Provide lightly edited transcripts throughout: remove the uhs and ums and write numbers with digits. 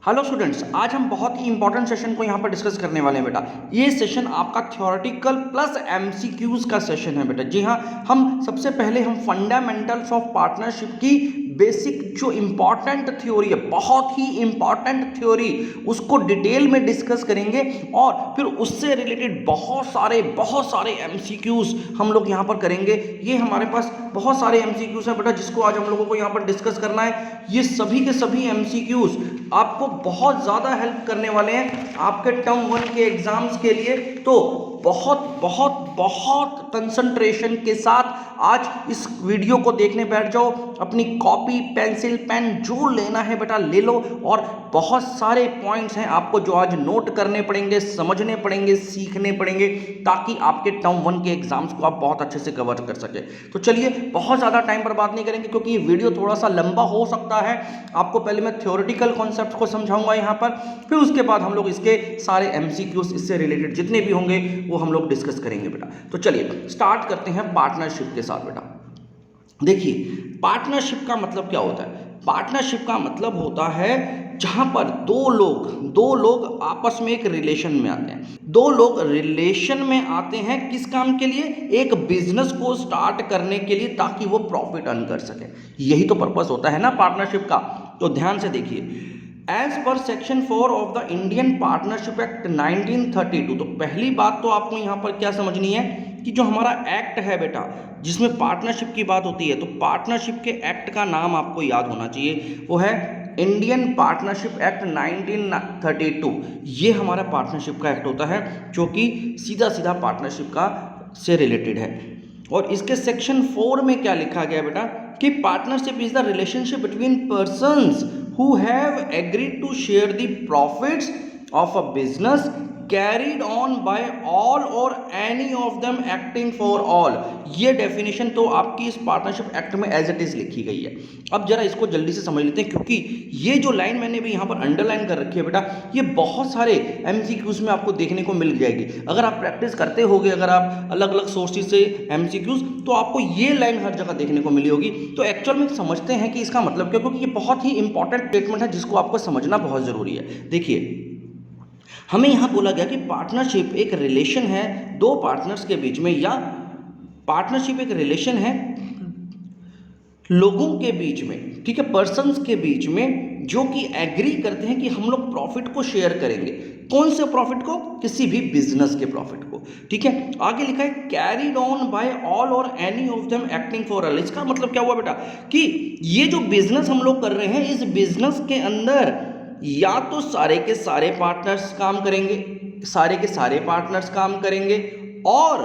Hello students, आज हम बहुत ही इंपॉर्टेंट सेशन को यहाँ पर डिस्कस करने वाले हैं बेटा। ये सेशन आपका थ्योरेटिकल प्लस एमसीक्यूज का सेशन है बेटा। जी हाँ, हम सबसे पहले हम फंडामेंटल्स ऑफ पार्टनरशिप की बेसिक जो इम्पॉर्टेंट थ्योरी है, बहुत ही इम्पॉर्टेंट थ्योरी, उसको डिटेल में डिस्कस करेंगे और फिर उससे रिलेटेड बहुत सारे एमसीक्यूज हम लोग यहाँ पर करेंगे। ये हमारे पास बहुत सारे एमसीक्यूज हैं बेटा, जिसको आज हम लोगों को यहाँ पर डिस्कस करना है। ये सभी के सभी एमसीक्यूज आपको बहुत ज़्यादा हेल्प करने वाले हैं आपके टर्म 1 के एग्जाम्स के लिए। तो बहुत बहुत बहुत कंसंट्रेशन के साथ आज इस वीडियो को देखने बैठ जाओ। अपनी कॉपी पेंसिल पेन जो लेना है बेटा ले लो, और बहुत सारे पॉइंट्स हैं आपको जो आज नोट करने पड़ेंगे, समझने पड़ेंगे, सीखने पड़ेंगे, ताकि आपके टर्म 1 के एग्जाम्स को आप बहुत अच्छे से कवर कर सके। तो चलिए, बहुत ज़्यादा टाइम बर्बाद नहीं करेंगे क्योंकि ये वीडियो थोड़ा सा लंबा हो सकता है। आपको पहले मैं थ्योरेटिकल कॉन्सेप्ट को समझाऊंगा यहाँ पर, फिर उसके बाद हम लोग इसके सारे एमसीक्यूज, इससे रिलेटेड जितने भी होंगे वो हम लोग डिस्कस करेंगे बेटा। तो चलिए स्टार्ट करते हैं पार्टनरशिप के साथ बेटा। देखिए, पार्टनरशिप का मतलब क्या होता है? पार्टनरशिप का मतलब होता है जहां पर दो लोग आपस में एक रिलेशन में आते हैं। दो लोग रिलेशन में आते हैं किस काम के लिए? एक बिजनेस को स्टार्ट करने के लिए, ताकि वो प्रॉफिट अर्न कर सके। यही तो पर्पस होता है ना पार्टनरशिप का। तो ध्यान से देखिए, as per section 4 of the Indian partnership act 1932। तो पहली बात तो आपको यहाँ पर क्या समझनी है कि जो हमारा एक्ट है बेटा, जिसमें पार्टनरशिप की बात होती है, तो पार्टनरशिप के एक्ट का नाम आपको याद होना चाहिए। वो है इंडियन पार्टनरशिप एक्ट 1932। ये हमारा पार्टनरशिप का एक्ट होता है जो कि सीधा सीधा पार्टनरशिप का से रिलेटेड है। और इसके सेक्शन 4 में क्या लिखा गया बेटा कि partnership is the relationship between persons who have agreed to share the profits of a business carried on by all or any of them acting for all। ये डेफिनेशन तो आपकी इस पार्टनरशिप एक्ट में एज इट इज लिखी गई है। अब जरा इसको जल्दी से समझ लेते हैं, क्योंकि ये जो लाइन मैंने भी यहाँ पर अंडरलाइन कर रखी है बेटा, ये बहुत सारे एमसीक्यूज में आपको देखने को मिल जाएगी। अगर आप प्रैक्टिस करते होगे, अगर आप अलग अलग सोर्सेज से एमसीक्यूज, तो आपको ये लाइन हर जगह देखने को मिली होगी। तो एक्चुअल में समझते हैं कि इसका मतलब क्या, क्योंकि ये बहुत ही इंपॉर्टेंट स्टेटमेंट है जिसको आपको समझना बहुत जरूरी है। देखिए, हमें यहां बोला गया कि पार्टनरशिप एक रिलेशन है दो पार्टनर्स के बीच में, या पार्टनरशिप एक रिलेशन है लोगों के बीच में, ठीक है, पर्सन्स के बीच में, जो कि एग्री करते हैं कि हम लोग प्रॉफिट को शेयर करेंगे। कौन से प्रॉफिट को? किसी भी बिजनेस के प्रॉफिट को। ठीक है, आगे लिखा है carried on by all or any of them acting for all. इसका मतलब क्या हुआ बेटा कि ये जो बिजनेस हम लोग कर रहे हैं, इस बिजनेस के अंदर या तो सारे के सारे पार्टनर्स काम करेंगे, सारे के सारे पार्टनर्स काम करेंगे, और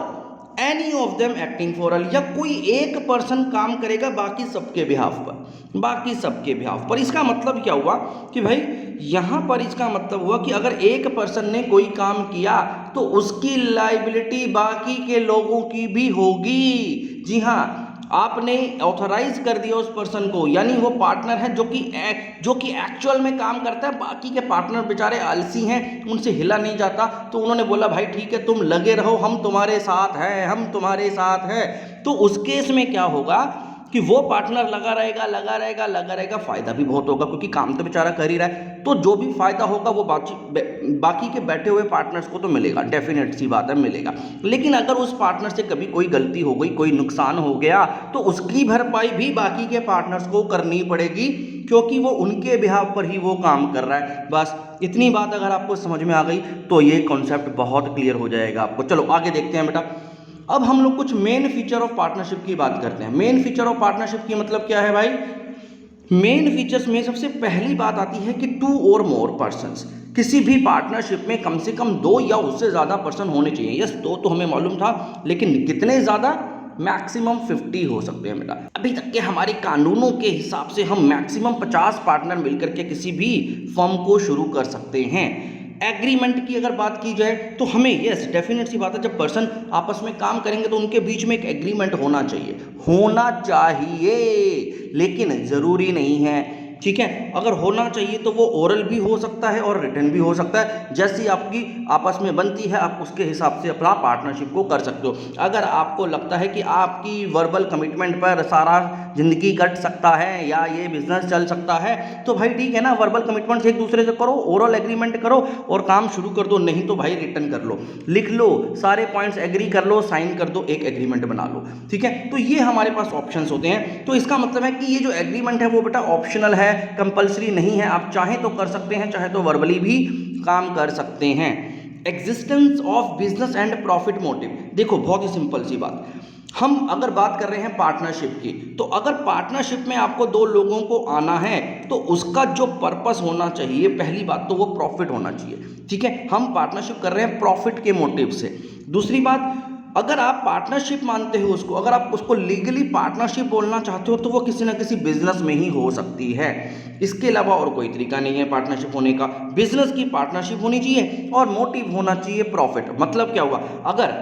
any of them acting for all, या कोई एक पर्सन काम करेगा बाकी सबके बिहाफ पर, बाकी सबके बिहाफ पर। इसका मतलब क्या हुआ कि भाई यहां पर इसका मतलब हुआ कि अगर एक पर्सन ने कोई काम किया तो उसकी लायबिलिटी बाकी के लोगों की भी होगी। जी हाँ, आपने ऑथराइज कर दिया उस पर्सन को, यानी वो पार्टनर है जो कि एक्चुअल में काम करता है। बाकी के पार्टनर बेचारे आलसी हैं, उनसे हिला नहीं जाता, तो उन्होंने बोला भाई ठीक है, तुम लगे रहो, हम तुम्हारे साथ हैं, हम तुम्हारे साथ हैं। तो उस केस में क्या होगा कि वो पार्टनर लगा रहेगा, फायदा भी बहुत होगा, क्योंकि काम तो बेचारा कर ही रहा है। तो जो भी फायदा होगा वो बाकी के बैठे हुए पार्टनर्स को तो मिलेगा, डेफिनेट सी बात है, मिलेगा। लेकिन अगर उस पार्टनर से कभी कोई गलती हो गई, कोई नुकसान हो गया, तो उसकी भरपाई भी बाकी के पार्टनर्स को करनी पड़ेगी, क्योंकि वो उनके बिहाफ पर ही वो काम कर रहा है। बस इतनी बात अगर आपको समझ में आ गई तो ये कॉन्सेप्ट बहुत क्लियर हो जाएगा आपको। चलो आगे देखते हैं बेटा। अब हम लोग कुछ मेन फीचर ऑफ पार्टनरशिप की बात करते हैं। मेन फीचर ऑफ पार्टनरशिप की मतलब क्या है भाई? मेन फीचर्स में सबसे पहली बात आती है कि 2 और मोर पर्सन्स। किसी भी पार्टनरशिप में कम से कम 2 या उससे ज़्यादा पर्सन होने चाहिए। यस, 2 तो हमें मालूम था, लेकिन कितने ज़्यादा? मैक्सिमम 50 हो सकते हैं बेटा। अभी तक के हमारे कानूनों के हिसाब से हम मैक्सिमम 50 पार्टनर मिलकर के किसी भी फर्म को शुरू कर सकते हैं। एग्रीमेंट की अगर बात की जाए तो हमें, यस, डेफिनेट सी बात है, जब पर्सन आपस में काम करेंगे तो उनके बीच में एक एग्रीमेंट होना चाहिए, लेकिन ज़रूरी नहीं है ठीक है। अगर होना चाहिए तो वो ओरल भी हो सकता है और रिटन भी हो सकता है, जैसी आपकी आपस में बनती है आप उसके हिसाब से अपना पार्टनरशिप को कर सकते हो। अगर आपको लगता है कि आपकी वर्बल कमिटमेंट पर सारा ज़िंदगी कट सकता है या ये बिजनेस चल सकता है तो भाई ठीक है ना, वर्बल कमिटमेंट एक दूसरे से करो, ओरल एग्रीमेंट करो और काम शुरू कर दो। नहीं तो भाई रिटर्न कर लो, लिख लो, सारे पॉइंट्स एग्री कर लो, साइन कर दो, एक एग्रीमेंट बना लो, ठीक है। तो ये हमारे पास ऑप्शंस होते हैं। तो इसका मतलब है कि ये जो एग्रीमेंट है वो बेटा ऑप्शनल है, कंपल्सरी नहीं है। आप चाहें तो कर सकते हैं, चाहे तो वर्बली भी काम कर सकते हैं। Existence of business and profit motive, देखो बहुत ही सिंपल सी बात, हम अगर बात कर रहे हैं पार्टनरशिप की, तो अगर पार्टनरशिप में आपको दो लोगों को आना है तो उसका जो पर्पस होना चाहिए, पहली बात तो वो प्रॉफिट होना चाहिए, ठीक है। हम पार्टनरशिप कर रहे हैं प्रॉफिट के मोटिव से। दूसरी बात, अगर आप पार्टनरशिप मानते हो उसको, अगर आप उसको लीगली पार्टनरशिप बोलना चाहते हो तो वो किसी ना किसी बिजनेस में ही हो सकती है। इसके अलावा और कोई तरीका नहीं है पार्टनरशिप होने का। बिजनेस की पार्टनरशिप होनी चाहिए और मोटिव होना चाहिए प्रॉफिट। मतलब क्या हुआ, अगर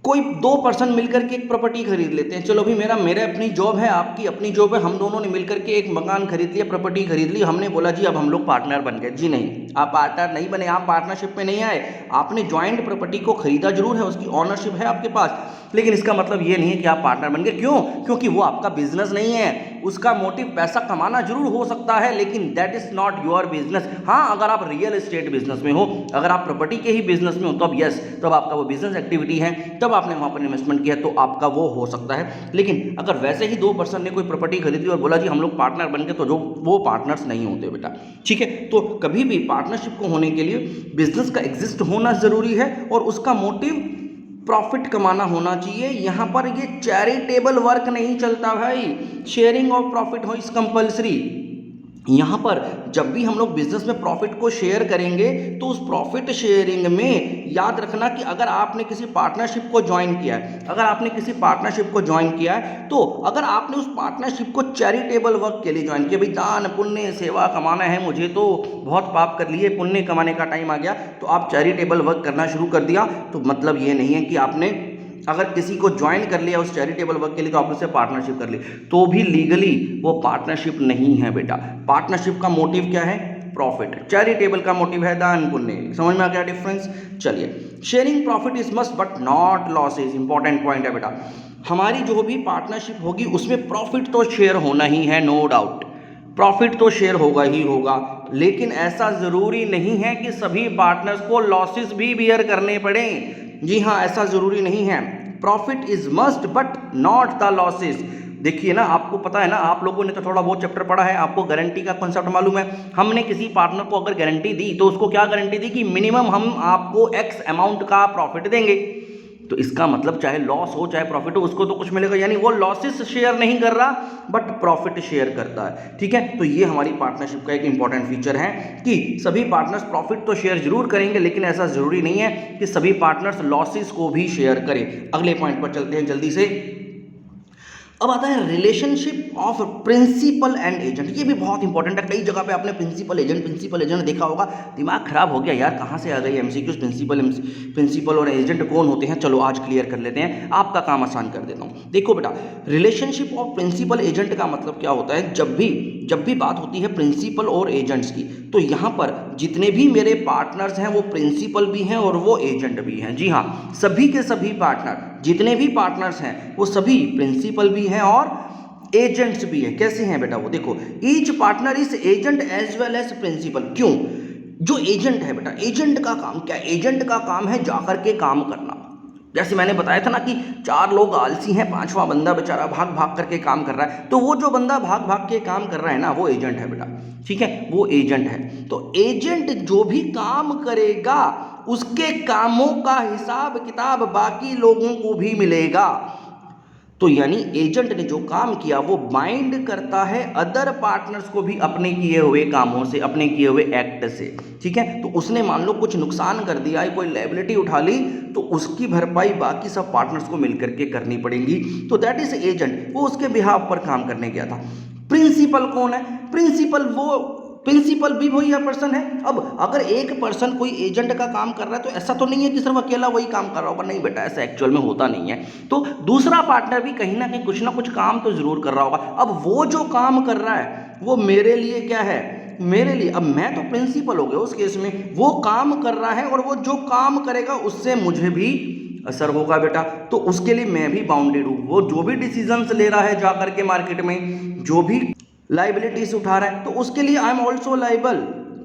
कोई दो पर्सन मिलकर के एक प्रॉपर्टी खरीद लेते हैं, चलो भी मेरे अपनी जॉब है, आपकी अपनी जॉब है, हम दोनों ने मिलकर के एक मकान खरीद लिया, प्रॉपर्टी खरीद ली, हमने बोला जी अब हम लोग पार्टनर बन गए। जी नहीं, आप पार्टनर नहीं बने, आप पार्टनरशिप में नहीं आए। आपने ज्वाइंट प्रॉपर्टी को खरीदा जरूर है, उसकी ऑनरशिप है आपके पास, लेकिन इसका मतलब ये नहीं है कि आप पार्टनर बन गए। क्यों? क्योंकि वो आपका बिजनेस नहीं है। उसका मोटिव पैसा कमाना जरूर हो सकता है, लेकिन that is not your business. हाँ, अगर आप रियल एस्टेट बिजनेस में हो, अगर आप प्रॉपर्टी के ही बिजनेस में हो, तब यस, तब आपका वो बिजनेस एक्टिविटी है, तब आपने वहां पर इन्वेस्टमेंट किया तो आपका वो हो सकता है। लेकिन अगर वैसे ही दो पर्सन ने कोई प्रॉपर्टी खरीदी और बोला जी हम लोग पार्टनर बन गए, तो जो वो पार्टनर्स नहीं होते बेटा, ठीक है। तो कभी भी पार्टनरशिप को होने के लिए बिजनेस का एग्जिस्ट होना जरूरी है और उसका मोटिव प्रॉफिट कमाना होना चाहिए। यहां पर ये चैरिटेबल वर्क नहीं चलता भाई, शेयरिंग ऑफ प्रॉफिट हो इस कंपल्सरी। यहाँ पर जब भी हम लोग बिजनेस में प्रॉफिट को शेयर करेंगे तो उस प्रॉफिट शेयरिंग में याद रखना कि अगर आपने किसी पार्टनरशिप को ज्वाइन किया है, अगर आपने किसी पार्टनरशिप को ज्वाइन किया है, तो अगर आपने उस पार्टनरशिप को चैरिटेबल वर्क के लिए ज्वाइन किया, भाई दान पुण्य सेवा कमाना है, मुझे तो बहुत पाप कर लिए, पुण्य कमाने का टाइम आ गया, तो आप चैरिटेबल वर्क करना शुरू कर दिया, तो मतलब ये नहीं है कि आपने अगर किसी को ज्वाइन कर लिया उस चैरिटेबल वर्क के लिए तो आप उससे पार्टनरशिप कर ली, तो भी लीगली वो पार्टनरशिप नहीं है बेटा। पार्टनरशिप का मोटिव क्या है? प्रॉफिट। चैरिटेबल का मोटिव है दान पुण्य। समझ में आ गया डिफरेंस? चलिए, sharing profit is must but not losses. Important point है बेटा, हमारी जो भी पार्टनरशिप होगी उसमें प्रॉफिट तो शेयर होना ही है, नो डाउट, प्रॉफिट तो शेयर होगा ही होगा, लेकिन ऐसा जरूरी नहीं है कि सभी पार्टनर्स को लॉसेस भी बियर करने पड़े। जी हाँ, ऐसा जरूरी नहीं है। Profit is must but not the losses. देखिए ना, आपको पता है ना, आप लोगों ने तो थोड़ा बहुत चैप्टर पढ़ा है, आपको गारंटी का कॉन्सेप्ट मालूम है। हमने किसी पार्टनर को अगर गारंटी दी तो उसको क्या गारंटी दी कि मिनिमम हम आपको एक्स अमाउंट का प्रॉफिट देंगे। तो इसका मतलब चाहे लॉस हो चाहे प्रॉफिट हो, उसको तो कुछ मिलेगा, यानी वो लॉसेस शेयर नहीं कर रहा बट प्रॉफिट शेयर करता है, ठीक है। तो ये हमारी पार्टनरशिप का एक इंपॉर्टेंट फीचर है कि सभी पार्टनर्स प्रॉफिट तो शेयर जरूर करेंगे, लेकिन ऐसा जरूरी नहीं है कि सभी पार्टनर्स लॉसेस को भी शेयर करें। अगले पॉइंट पर चलते हैं जल्दी से। अब आता है relationship of principal and agent. ये भी बहुत इंपॉर्टेंट है, कई जगह पे आपने प्रिंसिपल एजेंट देखा होगा, दिमाग खराब हो गया यार, कहाँ से आ गई एमसीक्यूज, प्रिंसिपल और एजेंट कौन होते हैं। चलो आज क्लियर कर लेते हैं, आपका काम आसान कर देता हूँ। देखो बेटा, रिलेशनशिप ऑफ प्रिंसिपल एजेंट का मतलब क्या होता है, जब भी बात होती है प्रिंसिपल और एजेंट्स की, तो यहाँ पर जितने भी मेरे पार्टनर्स हैं वो प्रिंसिपल भी हैं और वो एजेंट भी हैं। जी हाँ, सभी के सभी पार्टनर, जितने भी पार्टनर्स हैं वो सभी प्रिंसिपल भी हैं और एजेंट्स भी हैं। कैसे हैं बेटा वो देखो, each partner is agent as well as principal. क्यों? जो एजेंट है बेटा, एजेंट का काम क्या है? एजेंट का काम है जाकर के काम करना। जैसे मैंने बताया था ना कि 4 लोग आलसी हैं, 5वां बंदा बेचारा भाग भाग करके काम कर रहा है, तो वो जो बंदा भाग भाग के काम कर रहा है ना, वो एजेंट है बेटा, ठीक है, वो एजेंट है। तो एजेंट जो भी काम करेगा उसके कामों का हिसाब किताब बाकी लोगों को भी मिलेगा। तो यानी एजेंट ने जो काम किया वो बाइंड करता है अदर पार्टनर्स को भी अपने किए हुए कामों से, अपने किए हुए एक्ट से, ठीक है। तो उसने मान लो कुछ नुकसान कर दिया है, कोई लायबिलिटी उठा ली, तो उसकी भरपाई बाकी सब पार्टनर्स को मिलकर के करनी पड़ेगी। तो दैट इज एजेंट, वो उसके बिहाफ पर काम करने गया था। प्रिंसिपल कौन है? प्रिंसिपल वो प्रिंसिपल भी वही पर्सन है। अब अगर एक पर्सन कोई एजेंट का काम कर रहा है तो ऐसा तो नहीं है कि सिर्फ अकेला वही काम कर रहा होगा, नहीं बेटा, ऐसा एक्चुअल में होता नहीं है। तो दूसरा पार्टनर भी कहीं ना कुछ काम तो जरूर कर रहा होगा। अब वो जो काम कर रहा है वो मेरे लिए क्या है, मेरे लिए, अब मैं तो प्रिंसिपल हो गया उस केस में, वो काम कर रहा है और वो जो काम करेगा उससे मुझे भी असर होगा बेटा, तो उसके लिए मैं भी बाउंडेड हूँ। वो जो भी डिसीजंस ले रहा है जा करके मार्केट में, जो भी लाइबिलिटीज उठा रहा है, तो उसके लिए आई एम ऑल्सो लाइबल।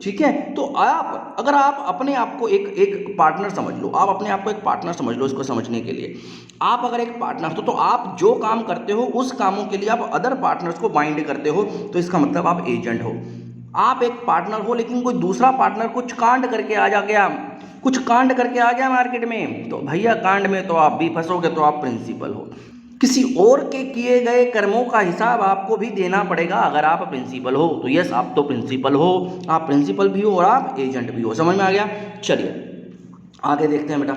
ठीक है, तो आप अगर आप अपने आप को एक पार्टनर समझ लो, आप अपने आप को एक पार्टनर समझ लो, इसको समझने के लिए आप अगर एक पार्टनर तो आप जो काम करते हो उस कामों के लिए आप अदर पार्टनर्स को बाइंड करते हो, तो इसका मतलब आप एजेंट हो। आप एक पार्टनर हो लेकिन कोई दूसरा पार्टनर कुछ कांड करके आ गया, कुछ कांड करके आ गया मार्केट में, तो भैया कांड में तो आप भी फंसोगे, तो आप प्रिंसिपल हो। किसी और के किए गए कर्मों का हिसाब आपको भी देना पड़ेगा अगर आप प्रिंसिपल हो। तो यस, आप तो प्रिंसिपल हो, आप प्रिंसिपल भी हो और आप एजेंट भी हो। समझ में आ गया? चलिए आगे देखते हैं बेटा।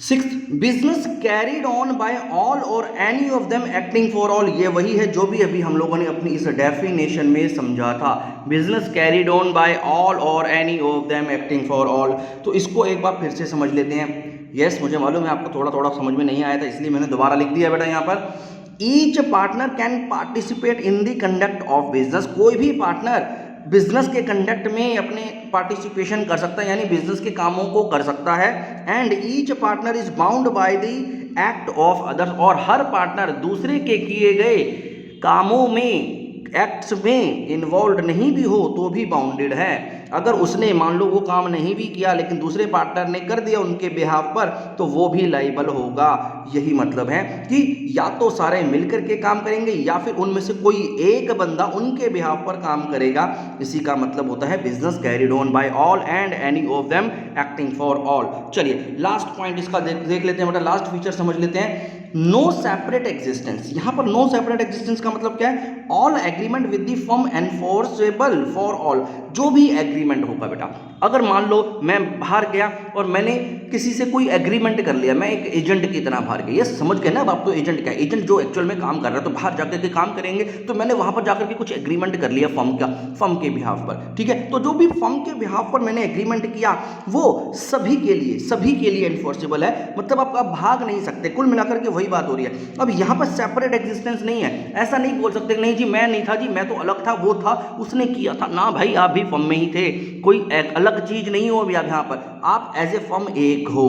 Sixth, business carried on by all or any of them acting for all. ये वही है जो भी अभी हम लोगों ने अपनी इस डेफिनेशन में समझा था, business carried on by all or any of them acting for all. तो इसको एक बार फिर से समझ लेते हैं। यस, मुझे मालूम है आपको थोड़ा थोड़ा समझ में नहीं आया था, इसलिए मैंने दोबारा लिख दिया बेटा यहाँ पर। Each partner can participate in the conduct of business. कोई भी पार्टनर बिजनेस के कंडक्ट में अपने पार्टिसिपेशन कर सकता है, यानी बिजनेस के कामों को कर सकता है। And each partner is bound by the act of others. और हर पार्टनर दूसरे के किए गए कामों में, एक्ट्स में इन्वॉल्व नहीं भी हो तो भी बाउंडेड है। अगर उसने मान लो वो काम नहीं भी किया लेकिन दूसरे पार्टनर ने कर दिया उनके बिहाफ पर, तो वो भी लाइबल होगा। यही मतलब है कि या तो सारे मिलकर के काम करेंगे या फिर उनमें से कोई एक बंदा उनके बिहाफ पर काम करेगा। इसी का मतलब होता है business carried on by all and any of them acting for all. चलिए लास्ट पॉइंट इसका देख लेते हैं बेटा, लास्ट फीचर समझ लेते हैं। No separate existence. यहां पर नो सेपरेट एग्जिस्टेंस का मतलब क्या है? All agreement with the firm enforceable for all. जो भी एग्रीमेंट होगा बेटा, अगर मान लो मैं बाहर गया और मैंने किसी से कोई एग्रीमेंट कर लिया, मैं एक एजेंट की तरह बाहर गया, ये समझ गए ना अब आप? तो एजेंट क्या है? एजेंट जो एक्चुअल में काम कर रहा है, तो बाहर जाकर के काम करेंगे, तो मैंने वहां पर जाकर के कुछ एग्रीमेंट कर लिया फर्म के बिहाफ पर। ठीक है, तो जो भी फर्म के बिहाफ पर मैंने एग्रीमेंट किया वो सभी के लिए एनफोर्सेबल है, मतलब आप भाग नहीं सकते। कुल मिलाकर के वही बात हो रही है। अब यहाँ पर सेपरेट एग्जिस्टेंस नहीं है, ऐसा नहीं बोल सकते नहीं जी मैं नहीं था जी, मैं तो अलग था, वो था उसने किया था ना। भाई आप भी फर्म में ही थे, कोई एक अलग चीज नहीं हो। अभी आप यहाँ पर आप एज ए फर्म एक हो,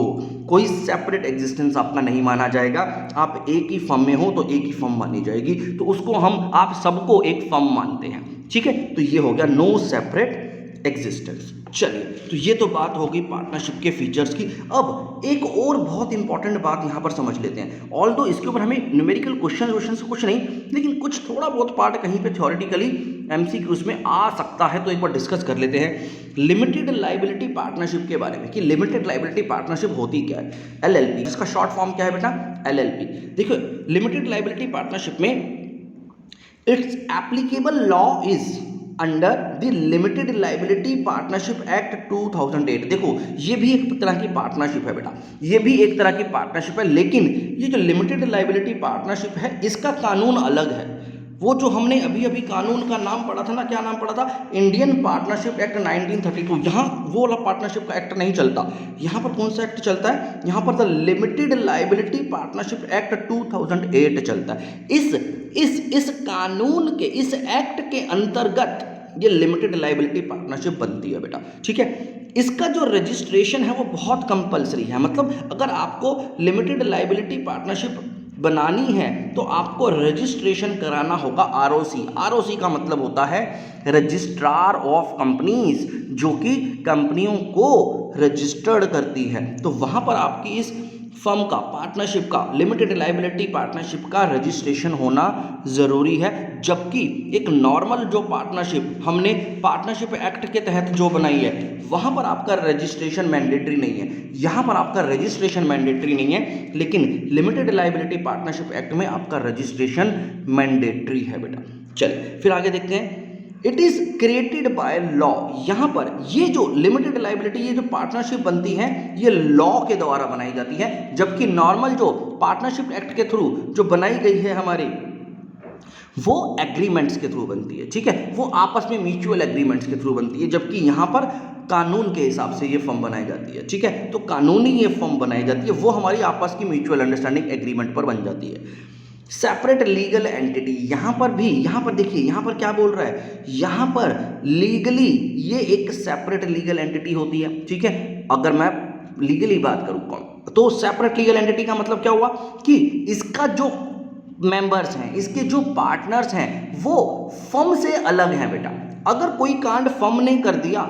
कोई सेपरेट एग्जिस्टेंस आपका नहीं माना जाएगा। आप एक ही फर्म में हो तो एक ही फर्म मानी जाएगी, तो उसको आप सबको एक फर्म मानते हैं। ठीक है, तो ये हो गया नो सेपरेट एग्जिस्टेंस। चलिए, तो ये तो बात हो गई पार्टनरशिप के फीचर्स की। अब एक और बहुत इंपॉर्टेंट बात यहाँ पर समझ लेते हैं। ऑल्दो इसके ऊपर हमें न्यूमेरिकल क्वेश्चन कुछ नहीं, लेकिन कुछ थोड़ा बहुत पार्ट कहीं पे थ्योरेटिकली एमसीक्यूज में आ सकता है, तो एक बार डिस्कस कर लेते हैं लिमिटेड लाइबिलिटी पार्टनरशिप के बारे में कि लिमिटेड लाइबिलिटी पार्टनरशिप होती क्या है। एलएलपी, इसका शॉर्ट फॉर्म क्या है बेटा? एलएलपी। देखो, लिमिटेड लाइबिलिटी पार्टनरशिप में it's applicable law is under the limited liability partnership act 2008। देखो, ये भी एक तरह की पार्टनरशिप है बेटा, ये भी एक तरह की पार्टनरशिप है, लेकिन ये जो लिमिटेड लाइबिलिटी पार्टनरशिप है इसका कानून अलग है। वो जो हमने अभी कानून का नाम पढ़ा था ना, क्या नाम पढ़ा था? Indian partnership act 1932। यहाँ वो वाला पार्टनरशिप का एक्ट नहीं चलता। यहाँ पर कौन सा एक्ट चलता है? यहाँ पर the limited liability partnership act 2008 चलता है। इस कानून के, इस एक्ट के अंतर्गत ये लिमिटेड लाइबिलिटी पार्टनरशिप बनती है बेटा। ठीक है, इसका जो रजिस्ट्रेशन है वो बहुत कंपलसरी है। मतलब अगर आपको लिमिटेड लाइबिलिटी पार्टनरशिप बनानी है तो आपको रजिस्ट्रेशन कराना होगा आरओसी। आरओसी का मतलब होता है रजिस्ट्रार ऑफ कंपनीज, जो कि कंपनियों को रजिस्टर्ड करती है। तो वहां पर आपकी इस फर्म का, पार्टनरशिप का, लिमिटेड लाइबिलिटी पार्टनरशिप का रजिस्ट्रेशन होना ज़रूरी है। जबकि एक नॉर्मल जो पार्टनरशिप हमने पार्टनरशिप एक्ट के तहत जो बनाई है वहाँ पर आपका रजिस्ट्रेशन मैंडेटरी नहीं है। यहाँ पर आपका रजिस्ट्रेशन मैंडेटरी नहीं है, लेकिन लिमिटेड लाइबिलिटी पार्टनरशिप एक्ट में आपका रजिस्ट्रेशन मैंडेटरी है बेटा। चलिए फिर आगे देखते हैं। It is created by law. यहाँ पर ये जो लिमिटेड लाइबिलिटी, ये जो पार्टनरशिप बनती है, ये लॉ के द्वारा बनाई जाती है, जबकि नॉर्मल जो पार्टनरशिप एक्ट के थ्रू जो बनाई गई है हमारी, वो एग्रीमेंट्स के थ्रू बनती है, ठीक है, वो आपस में म्यूचुअल एग्रीमेंट्स के थ्रू बनती है, जबकि यहाँ पर कानून के हिसाब से ये फर्म बनाई जाती है, ठीक है। तो कानूनी ये फर्म बनाई जाती है, वो हमारी आपस की म्यूचुअल अंडरस्टैंडिंग एग्रीमेंट पर बन जाती है। सेपरेट लीगल एंटिटी, यहाँ पर भी, यहाँ पर देखिए यहाँ पर क्या बोल रहा है, यहाँ पर लीगली ये एक सेपरेट लीगल एंटिटी होती है, ठीक है। अगर मैं लीगली बात करूँ तो सेपरेट लीगल एंटिटी का मतलब क्या हुआ कि इसका जो मेंबर्स हैं, इसके जो पार्टनर्स हैं वो फर्म से अलग हैं बेटा। अगर कोई कांड फर्म ने कर दिया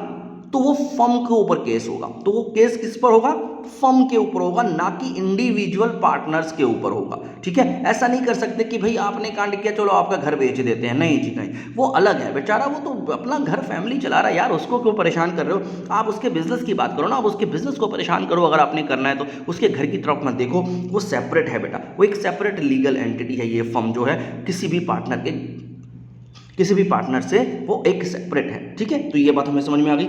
तो वो फर्म के ऊपर केस होगा, तो वो केस किस पर होगा, फर्म के ऊपर होगा, ना कि इंडिविजुअल पार्टनर्स के ऊपर होगा, ठीक है। ऐसा नहीं कर सकते कि भाई आपने कांड किया चलो आपका घर बेच देते हैं, नहीं जी नहीं, वो अलग है बेचारा, वो तो अपना घर फैमिली चला रहा है यार, उसको क्यों परेशान कर रहे हो आप, उसके बिजनेस की बात करो ना, आप उसके बिजनेस को परेशान करो अगर आपने करना है तो, उसके घर की तरफ मत देखो, वो सेपरेट है बेटा, वो एक सेपरेट लीगल एंटिटी है, ये फर्म जो है किसी भी पार्टनर से वो एक सेपरेट है, ठीक है। तो ये बात हमें समझ में आ गई।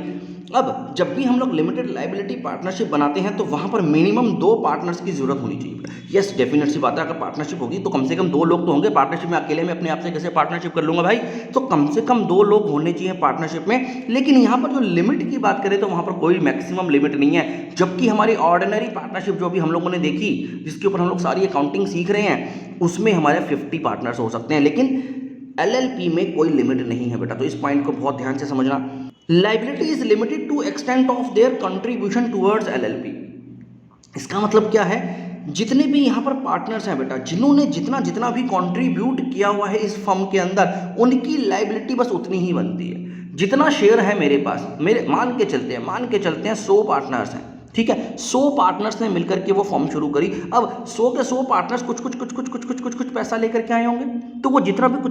अब जब भी हम लोग लिमिटेड लाइबिलिटी पार्टनरशिप बनाते हैं तो वहाँ पर मिनिमम 2 पार्टनर्स की जरूरत होनी चाहिए। यस, डेफिनेट सी बात है, अगर पार्टनरशिप होगी तो कम से कम 2 लोग तो होंगे। पार्टनरशिप में अकेले में अपने आप से कैसे पार्टनरशिप कर लूँगा भाई, तो कम से कम 2 लोग होने चाहिए पार्टनरशिप में। लेकिन यहाँ पर जो लिमिट की बात करें तो वहाँ पर कोई मैक्सिमम लिमिट नहीं है, जबकि हमारी ऑर्डिनरी पार्टनरशिप जो भी हम लोगों ने देखी, जिसके ऊपर हम लोग सारी अकाउंटिंग सीख रहे हैं, उसमें हमारे 50 पार्टनर्स हो सकते हैं, लेकिन LLP में कोई लिमिट नहीं है बेटा, तो इस पॉइंट को बहुत ध्यान से समझना। Liability is limited to extent of their contribution towards LLP। इसका मतलब क्या है, जितने भी यहाँ पर पार्टनर्स हैं बेटा, जिन्होंने जितना भी कंट्रीब्यूट किया हुआ है इस फर्म के अंदर, उनकी लाइबिलिटी बस उतनी ही बनती है। जितना शेयर है मेरे पास, मेरे मान के चलते हैं 100 पार्टनर्स हैं, ठीक है, 100 पार्टनर्स ने मिलकर के वो फॉर्म शुरू करी। अब 100 के 100 पार्टनर्स कुछ पैसा लेकर के आए होंगे, तो वो जितना भी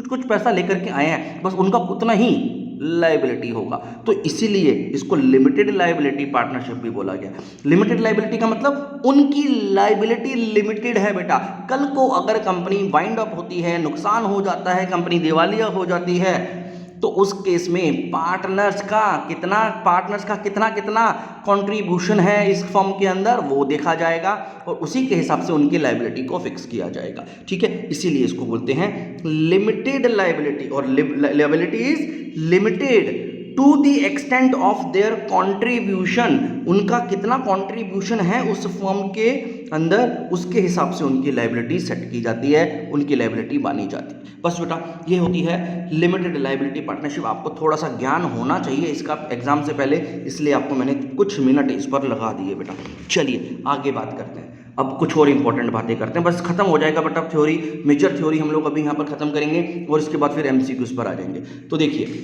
कुछ पैसा लेकर के आए हैं, बस उनका उतना ही लाइबिलिटी होगा। तो इसीलिए इसको लिमिटेड लाइबिलिटी पार्टनरशिप भी बोला गया। लिमिटेड लाइबिलिटी का मतलब उनकी लाइबिलिटी लिमिटेड है बेटा। कल को अगर कंपनी वाइंड अप होती है, नुकसान हो जाता है, कंपनी दिवालिया हो जाती है, तो उस केस में पार्टनर्स का कितना कंट्रीब्यूशन है इस फर्म के अंदर, वो देखा जाएगा और उसी के हिसाब से उनकी लाइबिलिटी को फिक्स किया जाएगा, ठीक है। इसीलिए इसको बोलते हैं लिमिटेड लाइबिलिटी, और liability is limited to the extent of their contribution. उनका कितना कॉन्ट्रीब्यूशन है उस फर्म के अंदर, उसके हिसाब से उनकी लाइबिलिटी सेट की जाती है, उनकी लाइबिलिटी मानी जाती है। बस बेटा ये होती है लिमिटेड लाइबिलिटी पार्टनरशिप। आपको थोड़ा सा ज्ञान होना चाहिए इसका एग्जाम से पहले, इसलिए आपको मैंने कुछ मिनट इस पर लगा दिए बेटा। चलिए आगे बात करते हैं, अब कुछ और इंपॉर्टेंट बातें करते हैं, बस खत्म हो जाएगा बेटा थ्योरी, मेजर थ्योरी हम लोग अभी यहाँ पर खत्म करेंगे और इसके बाद फिर MCQs पर आ जाएंगे। तो देखिए,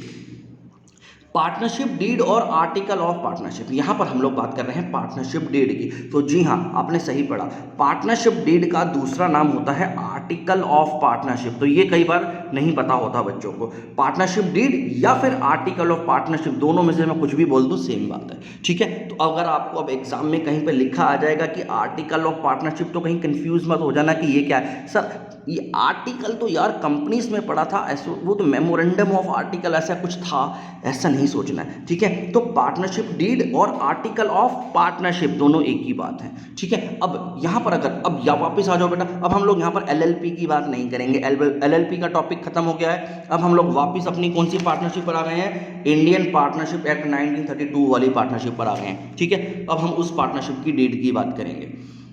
पार्टनरशिप डीड और आर्टिकल ऑफ पार्टनरशिप, यहाँ पर हम लोग बात कर रहे हैं पार्टनरशिप डीड की। तो जी हाँ, आपने सही पढ़ा, पार्टनरशिप डीड का दूसरा नाम होता है आर्टिकल ऑफ पार्टनरशिप। तो ये कई बार नहीं पता होता बच्चों को, पार्टनरशिप डीड या फिर आर्टिकल ऑफ पार्टनरशिप, दोनों में से मैं कुछ भी बोल दूँ सेम बात है, ठीक है। तो अगर आपको अब एग्जाम में कहीं पर लिखा आ जाएगा कि आर्टिकल ऑफ पार्टनरशिप, तो कहीं कंफ्यूज मत हो जाना कि ये क्या है सर। ये आर्टिकल तो यार कंपनीज में पढ़ा था, ऐसा वो तो मेमोरेंडम ऑफ आर्टिकल ऐसा कुछ था, ऐसा नहीं सोचना है, ठीक है। तो पार्टनरशिप डीड और आर्टिकल ऑफ पार्टनरशिप दोनों एक ही बात है, ठीक है। अब यहाँ पर अगर अब या वापस आ जाओ बेटा, अब हम लोग यहाँ पर LLP की बात नहीं करेंगे, LLP का टॉपिक खत्म हो गया है। अब हम लोग वापस अपनी कौन सी पार्टनरशिप पर आ गए हैं, इंडियन पार्टनरशिप एक्ट 1932 वाली पार्टनरशिप पर आ गए हैं, ठीक है। अब हम उस पार्टनरशिप की डीड की बात करेंगे।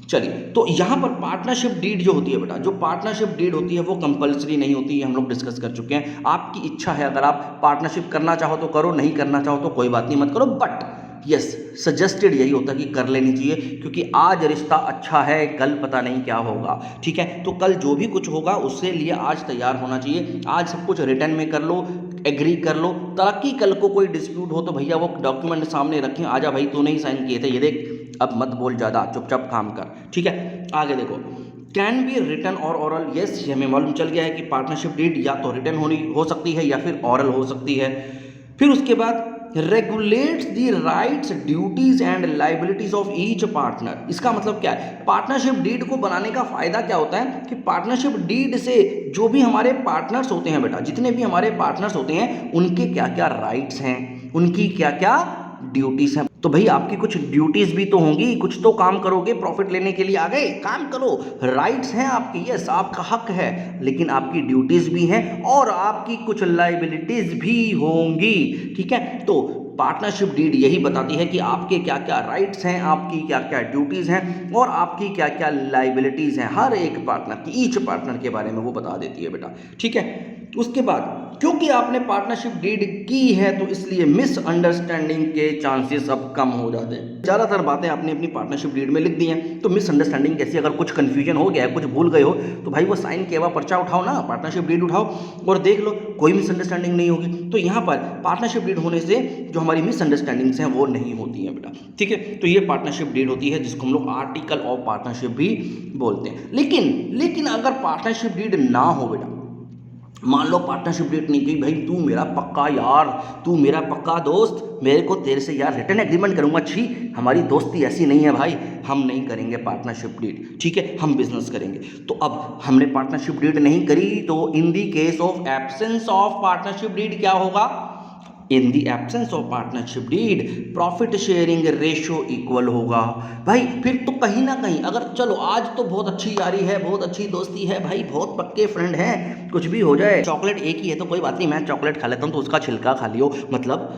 चलिए, तो यहाँ पर पार्टनरशिप डीड जो होती है बेटा, जो पार्टनरशिप डीड होती है वो कंपलसरी नहीं होती है, हम लोग डिस्कस कर चुके हैं। आपकी इच्छा है, अगर आप पार्टनरशिप करना चाहो तो करो, नहीं करना चाहो तो कोई बात नहीं, मत करो। बट यस, सजेस्टेड यही होता है कि कर लेनी चाहिए, क्योंकि आज रिश्ता अच्छा है, कल पता नहीं क्या होगा, ठीक है। तो कल जो भी कुछ होगा उससे लिए आज तैयार होना चाहिए। आज सब कुछ रिटर्न में कर लो, एग्री कर लो, ताकि कल को कोई डिस्प्यूट हो तो भैया वो डॉक्यूमेंट सामने रखें, आजा भाई तूने ही साइन किए थे, ये देख, अब मत बोल ज़्यादा, चुपचाप काम कर, ठीक है। आगे देखो, कैन बी रिटन और ओरल। यस, ये हमें मालूम चल गया है कि पार्टनरशिप डीड या तो रिटन हो सकती है या फिर ओरल हो सकती है। फिर उसके बाद regulates the rights, duties and liabilities of each partner. इसका मतलब क्या है, पार्टनरशिप डीड को बनाने का फायदा क्या होता है कि पार्टनरशिप डीड से जो भी हमारे पार्टनर्स होते हैं बेटा, जितने भी हमारे पार्टनर्स होते हैं, उनके क्या क्या राइट्स हैं, उनकी क्या क्या ड्यूटीज़ हैं। तो भाई आपकी कुछ ड्यूटीज़ भी तो होंगी, कुछ तो काम करोगे, प्रॉफिट लेने के लिए आ गए, काम करो। राइट्स हैं आपकी, यस आपका हक है, लेकिन आपकी ड्यूटीज़ भी हैं और आपकी कुछ लाइबिलिटीज़ भी होंगी, ठीक है। तो पार्टनरशिप डीड यही बताती है कि आपके क्या क्या राइट्स हैं, आपकी क्या क्या ड्यूटीज़ हैं और आपकी क्या क्या लाइबिलिटीज़ हैं। हर एक पार्टनर की, ईच पार्टनर के बारे में वो बता देती है बेटा, ठीक है। उसके बाद क्योंकि आपने पार्टनरशिप डीड की है तो इसलिए मिसअंडरस्टैंडिंग के चांसेस अब कम हो जाते हैं। ज़्यादातर बातें आपने अपनी पार्टनरशिप डीड में लिख दी हैं, तो मिसअंडरस्टैंडिंग कैसी, अगर कुछ कन्फ्यूजन हो गया है, कुछ भूल गए हो, तो भाई वो साइन किया हुआ पर्चा उठाओ ना, पार्टनरशिप डीड उठाओ और देख लो, कोई मिसअंडरस्टैंडिंग नहीं होगी। तो यहाँ पर पार्टनरशिप डीड होने से जो हमारी मिसअंडरस्टैंडिंग्स हैं वो नहीं होती हैं बेटा, ठीक है। तो ये पार्टनरशिप डीड होती है जिसको हम लोग आर्टिकल ऑफ पार्टनरशिप भी बोलते हैं। लेकिन अगर पार्टनरशिप डीड ना हो बेटा, मान लो पार्टनरशिप डीड नहीं की, भाई तू मेरा पक्का यार, तू मेरा पक्का दोस्त, मेरे को तेरे से यार रिटर्न एग्रीमेंट करूंगा, छी हमारी दोस्ती ऐसी नहीं है भाई, हम नहीं करेंगे पार्टनरशिप डीड, ठीक है, हम बिजनेस करेंगे। तो अब हमने पार्टनरशिप डीड नहीं करी, तो in the case of absence of partnership deed क्या होगा, in the absence of partnership deed profit sharing ratio equal होगा। भाई फिर तो कहीं ना कहीं, अगर चलो आज तो बहुत अच्छी यारी है, बहुत अच्छी दोस्ती है भाई, बहुत पक्के फ्रेंड हैं, कुछ भी हो जाए, चॉकलेट एक ही है तो कोई बात नहीं, मैं चॉकलेट खा लेता हूँ तो उसका छिलका खा लियो, मतलब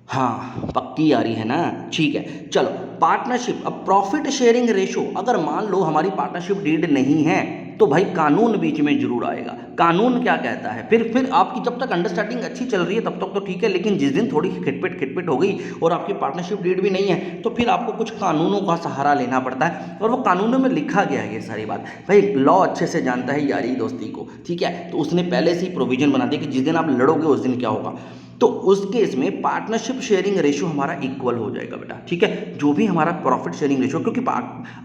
हाँ पक्की यारी है ना, ठीक है। चलो पार्टनरशिप, अब प्रॉफिट शेयरिंग रेशो, अगर मान लो हमारी पार्टनरशिप डीड नहीं है तो भाई कानून बीच में जरूर आएगा। कानून क्या कहता है, फिर आपकी जब तक अंडरस्टैंडिंग अच्छी चल रही है तब तक तो ठीक है, लेकिन जिस दिन थोड़ी खिटपिट हो गई और आपकी पार्टनरशिप डीड भी नहीं है तो फिर आपको कुछ कानूनों का सहारा लेना पड़ता है, और वो कानूनों में लिखा गया है ये सारी बात। भाई लॉ अच्छे से जानता है यारी दोस्ती को, ठीक है, तो उसने पहले से ही प्रोविजन बना दिया कि जिस दिन आप लड़ोगे उस दिन क्या होगा। तो उस केस में पार्टनरशिप शेयरिंग रेशियो हमारा इक्वल हो जाएगा बेटा, ठीक है, जो भी हमारा प्रॉफिट शेयरिंग रेशियो, क्योंकि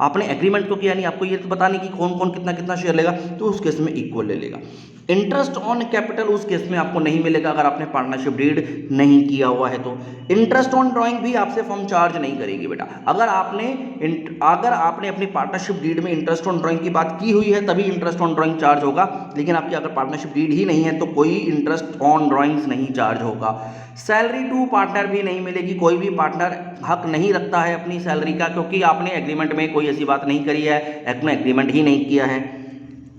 आपने एग्रीमेंट तो किया नहीं, आपको ये तो पता नहीं कि कौन कौन कितना कितना शेयर लेगा, तो उस केस में इक्वल ले लेगा। इंटरेस्ट ऑन कैपिटल उस केस में आपको नहीं मिलेगा अगर आपने पार्टनरशिप डीड नहीं किया हुआ है तो। इंटरेस्ट ऑन ड्राइंग भी आपसे फर्म चार्ज नहीं करेगी बेटा। अगर आपने अपनी पार्टनरशिप डीड में इंटरेस्ट ऑन ड्राइंग की बात की हुई है तभी इंटरेस्ट ऑन ड्राइंग चार्ज होगा, लेकिन आपकी अगर पार्टनरशिप डीड ही नहीं है तो कोई इंटरेस्ट ऑन ड्राइंग्स नहीं चार्ज होगा। सैलरी टू पार्टनर भी नहीं मिलेगी, कोई भी पार्टनर हक नहीं रखता है अपनी सैलरी का, क्योंकि आपने एग्रीमेंट में कोई ऐसी बात नहीं करी है, आपने एग्रीमेंट ही नहीं किया है।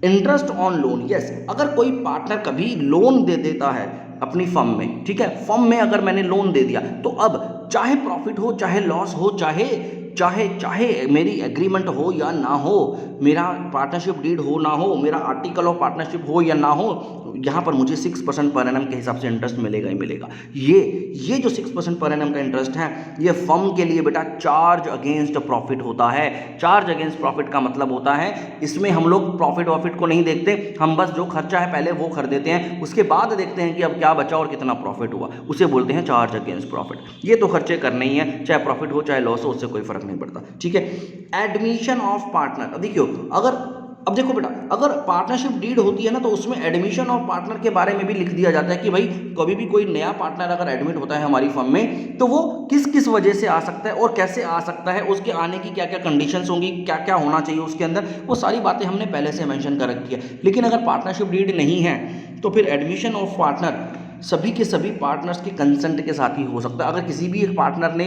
इंटरेस्ट ऑन लोन, यस, अगर कोई पार्टनर कभी लोन दे देता है अपनी फर्म में, ठीक है, फर्म में अगर मैंने लोन दे दिया तो अब चाहे प्रॉफिट हो चाहे लॉस हो, चाहे मेरी एग्रीमेंट हो या ना हो, मेरा पार्टनरशिप डीड हो ना हो, मेरा आर्टिकल ऑफ पार्टनरशिप हो या ना हो, यहाँ पर मुझे 6% पर एनम के हिसाब से इंटरेस्ट मिलेगा ही मिलेगा। ये जो 6% पर एनम का इंटरेस्ट है ये फर्म के लिए बेटा चार्ज अगेंस्ट प्रॉफिट होता है। चार्ज अगेंस्ट प्रॉफिट का मतलब होता है इसमें हम लोग प्रॉफिट वॉफिट को नहीं देखते, हम बस जो खर्चा है पहले वो कर देते हैं, उसके बाद देखते हैं कि अब क्या बचा और कितना प्रॉफिट हुआ, उसे बोलते हैं चार्ज अगेंस्ट प्रॉफिट। ये तो खर्चे करने ही है, चाहे प्रॉफिट हो चाहे लॉस हो, उससे कोई फर्क नहीं पड़ता, ठीक है। एडमिशन ऑफ पार्टनर, देखियो अब देखो बेटा, अगर पार्टनरशिप डीड होती है ना तो उसमें एडमिशन ऑफ पार्टनर के बारे में भी लिख दिया जाता है कि भाई कभी भी कोई नया पार्टनर अगर एडमिट होता है हमारी फर्म में तो वो किस किस वजह से आ सकता है और कैसे आ सकता है, उसके आने की क्या क्या कंडीशंस होंगी, क्या क्या होना चाहिए उसके अंदर, वो सारी बातें हमने पहले से मेंशन कर रखी है। लेकिन अगर पार्टनरशिप डीड नहीं है तो फिर एडमिशन ऑफ पार्टनर सभी के सभी पार्टनर्स के कंसेंट के साथ ही हो सकता है। अगर किसी भी एक पार्टनर ने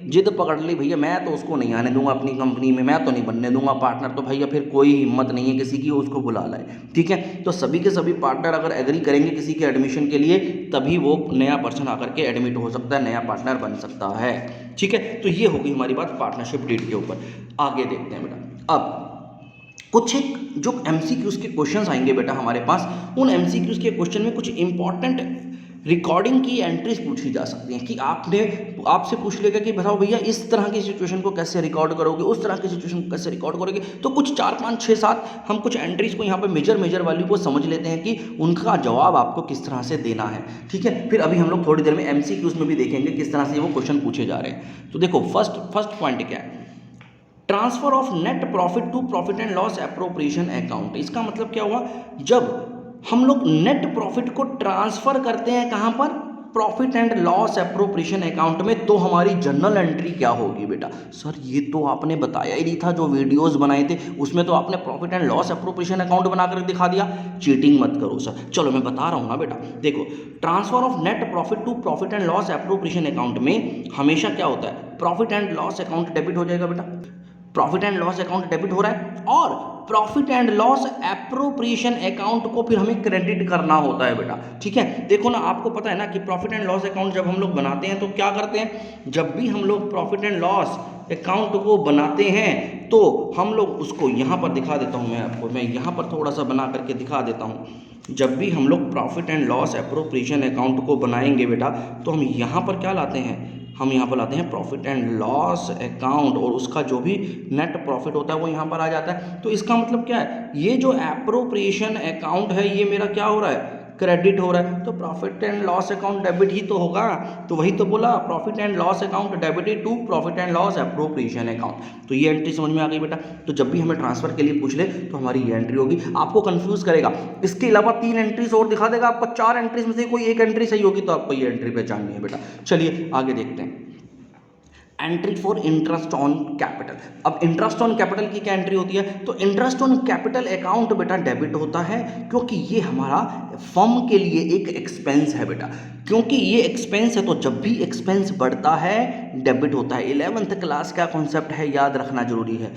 जिद पकड़ ली भैया मैं तो उसको नहीं आने दूंगा अपनी कंपनी में, मैं तो नहीं बनने दूंगा पार्टनर, तो भैया फिर कोई हिम्मत नहीं है किसी की उसको बुला लाए, ठीक है। तो सभी के सभी पार्टनर अगर एग्री करेंगे किसी के एडमिशन के लिए तभी वो नया पर्सन आकर के एडमिट हो सकता है, नया पार्टनर बन सकता है, ठीक है। तो ये होगी हमारी बात पार्टनरशिप डीड के ऊपर। आगे देखते हैं बेटा, अब कुछ एक जो MCQs के क्वेश्चंस आएंगे बेटा हमारे पास, उन MCQs के क्वेश्चन में कुछ इंपॉर्टेंट रिकॉर्डिंग की एंट्रीज पूछी जा सकती हैं कि आपसे पूछ लेगा कि बताओ भैया इस तरह की सिचुएशन को कैसे रिकॉर्ड करोगे, उस तरह की सिचुएशन को कैसे रिकॉर्ड करोगे। तो कुछ 4 5 6 7 हम कुछ एंट्रीज को यहाँ पे मेजर वैल्यू को समझ लेते हैं कि उनका जवाब आपको किस तरह से देना है, ठीक है। फिर अभी हम लोग थोड़ी देर में MCQs में भी देखेंगे किस तरह से वो क्वेश्चन पूछे जा रहे हैं। तो देखो फर्स्ट पॉइंट क्या है, transfer of net profit to profit and loss appropriation account. इसका मतलब क्या हुआ, जब हम लोग नेट प्रॉफिट को ट्रांसफर करते हैं कहां पर, profit and loss appropriation account में, तो हमारी जर्नल एंट्री क्या होगी बेटा? सर ये तो आपने बताया ही नहीं था, जो वीडियोस बनाए थे उसमें तो आपने profit and loss appropriation account बनाकर दिखा दिया। चीटिंग मत करो सर। चलो मैं बता रहा हूँ ना बेटा, देखो transfer of net profit to profit and loss appropriation account में हमेशा क्या होता है, profit and loss account debit हो जाएगा बेटा, profit and loss account debit हो रहा है, और profit and loss appropriation account को फिर हमें क्रेडिट करना होता है बेटा। ठीक है, देखो ना, आपको पता है ना कि प्रॉफिट एंड लॉस अकाउंट जब हम लोग बनाते हैं तो क्या करते हैं, जब भी हम लोग प्रॉफिट एंड लॉस अकाउंट को बनाते हैं तो हम लोग उसको यहाँ पर दिखा देता हूँ मैं आपको, मैं यहाँ पर थोड़ा सा बना करके दिखा देता हूँ। जब भी हम लोग profit and loss appropriation account को बनाएंगे बेटा, तो हम यहाँ पर क्या लाते हैं, हम यहाँ पर लाते हैं प्रॉफिट एंड लॉस अकाउंट, और उसका जो भी नेट प्रॉफिट होता है वो यहाँ पर आ जाता है। तो इसका मतलब क्या है, ये जो एप्रोप्रिएशन अकाउंट है ये मेरा क्या हो रहा है, क्रेडिट हो रहा है, तो profit and loss account debit ही तो होगा। तो वही तो बोला, profit and loss account debited to profit and loss appropriation account. तो ये एंट्री समझ में आ गई बेटा। तो जब भी हमें ट्रांसफर के लिए पूछ ले तो हमारी ये एंट्री होगी। आपको कंफ्यूज करेगा, इसके अलावा 3 एंट्रीज और दिखा देगा आपको, 4 एंट्रीज में से कोई एक एंट्री सही होगी तो आपको ये एंट्री पहचाननी है बेटा। चलिए आगे देखते हैं। Entry for interest on capital. अब इंटरेस्ट ऑन कैपिटल की क्या एंट्री होती है, तो इंटरेस्ट ऑन कैपिटल अकाउंट बेटा डेबिट होता है, क्योंकि ये हमारा फर्म के लिए एक एक्सपेंस है बेटा। क्योंकि ये एक्सपेंस है तो जब भी एक्सपेंस बढ़ता है डेबिट होता है। 11th क्लास का कॉन्सेप्ट है, याद रखना जरूरी है।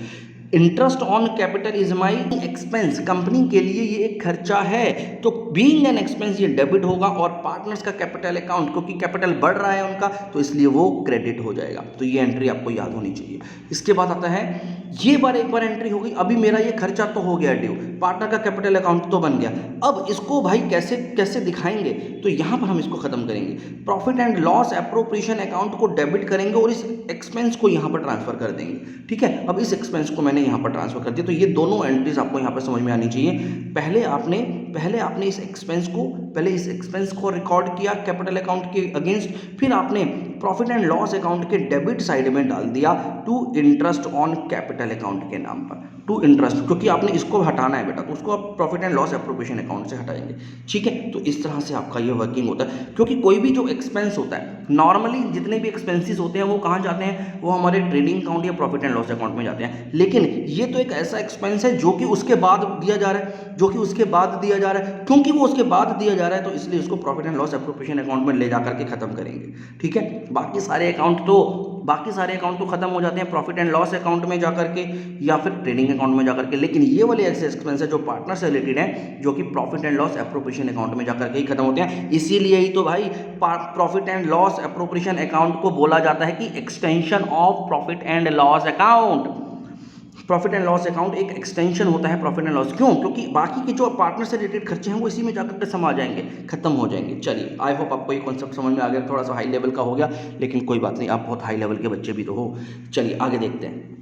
Interest on capital is my expense, company के लिए ये एक खर्चा है, तो बीइंग एन एक्सपेंस ये डेबिट होगा, और पार्टनर्स का कैपिटल अकाउंट क्योंकि कैपिटल बढ़ रहा है उनका तो इसलिए वो क्रेडिट हो जाएगा। तो ये एंट्री आपको याद होनी चाहिए। इसके बाद आता है, ये बार एक बार एंट्री होगी, अभी मेरा ये खर्चा तो हो गया ड्यू, पार्टनर का कैपिटल अकाउंट तो बन गया, अब इसको भाई कैसे कैसे दिखाएंगे, तो यहाँ पर हम इसको खत्म करेंगे। Profit and loss appropriation account को डेबिट करेंगे और इस एक्सपेंस को यहाँ पर ट्रांसफर कर देंगे। ठीक है, अब इस एक्सपेंस को मैंने यहाँ पर ट्रांसफर कर दिया। तो ये दोनों एंट्रीज आपको यहाँ पर समझ में आनी चाहिए। पहले आपने इस एक्सपेंस को रिकॉर्ड किया कैपिटल अकाउंट के अगेंस्ट, फिर आपने प्रॉफिट एंड लॉस अकाउंट के डेबिट साइड में डाल दिया to interest on capital account के नाम पर, टू इंटरेस्ट, क्योंकि आपने इसको हटाना है बेटा, तो उसको आप profit and loss appropriation account से हटाएंगे। ठीक है, तो इस तरह से आपका ये वर्किंग होता है। क्योंकि कोई भी जो एक्सपेंस होता है, नॉर्मली जितने भी एक्सपेंसेस होते हैं वो कहाँ जाते हैं, वो हमारे ट्रेडिंग अकाउंट या प्रॉफिट एंड लॉस अकाउंट में जाते हैं। लेकिन ये तो एक ऐसा एक्सपेंस है जो कि उसके बाद दिया जा रहा है, क्योंकि वो उसके बाद दिया जा रहा है तो इसलिए उसको profit and loss appropriation account में ले जाकर के खत्म करेंगे। ठीक है, बाकी सारे अकाउंट तो खत्म हो जाते हैं प्रॉफिट एंड लॉस अकाउंट में जाकर के या फिर ट्रेडिंग अकाउंट में जाकर के, लेकिन ये वाले ऐसे एक्सपेंस है जो पार्टनर से रिलेटेड है, जो कि profit and loss appropriation account में जाकर के ही खत्म होते हैं। इसीलिए ही तो भाई profit and loss appropriation account को बोला जाता है कि extension of profit and loss account. Profit and loss account एक एक्सटेंशन होता है प्रॉफिट एंड लॉस, क्यों, क्योंकि बाकी के जो पार्टनर से रिलेटेड खर्चे हैं वो इसी में जाकर के समा जाएंगे, खत्म हो जाएंगे। चलिए, आई होप आपको ये कॉन्सेप्ट समझ में आ गया। थोड़ा सा हाई लेवल का हो गया, लेकिन कोई बात नहीं, आप बहुत हाई लेवल के बच्चे भी तो हो। चलिए आगे देखते हैं।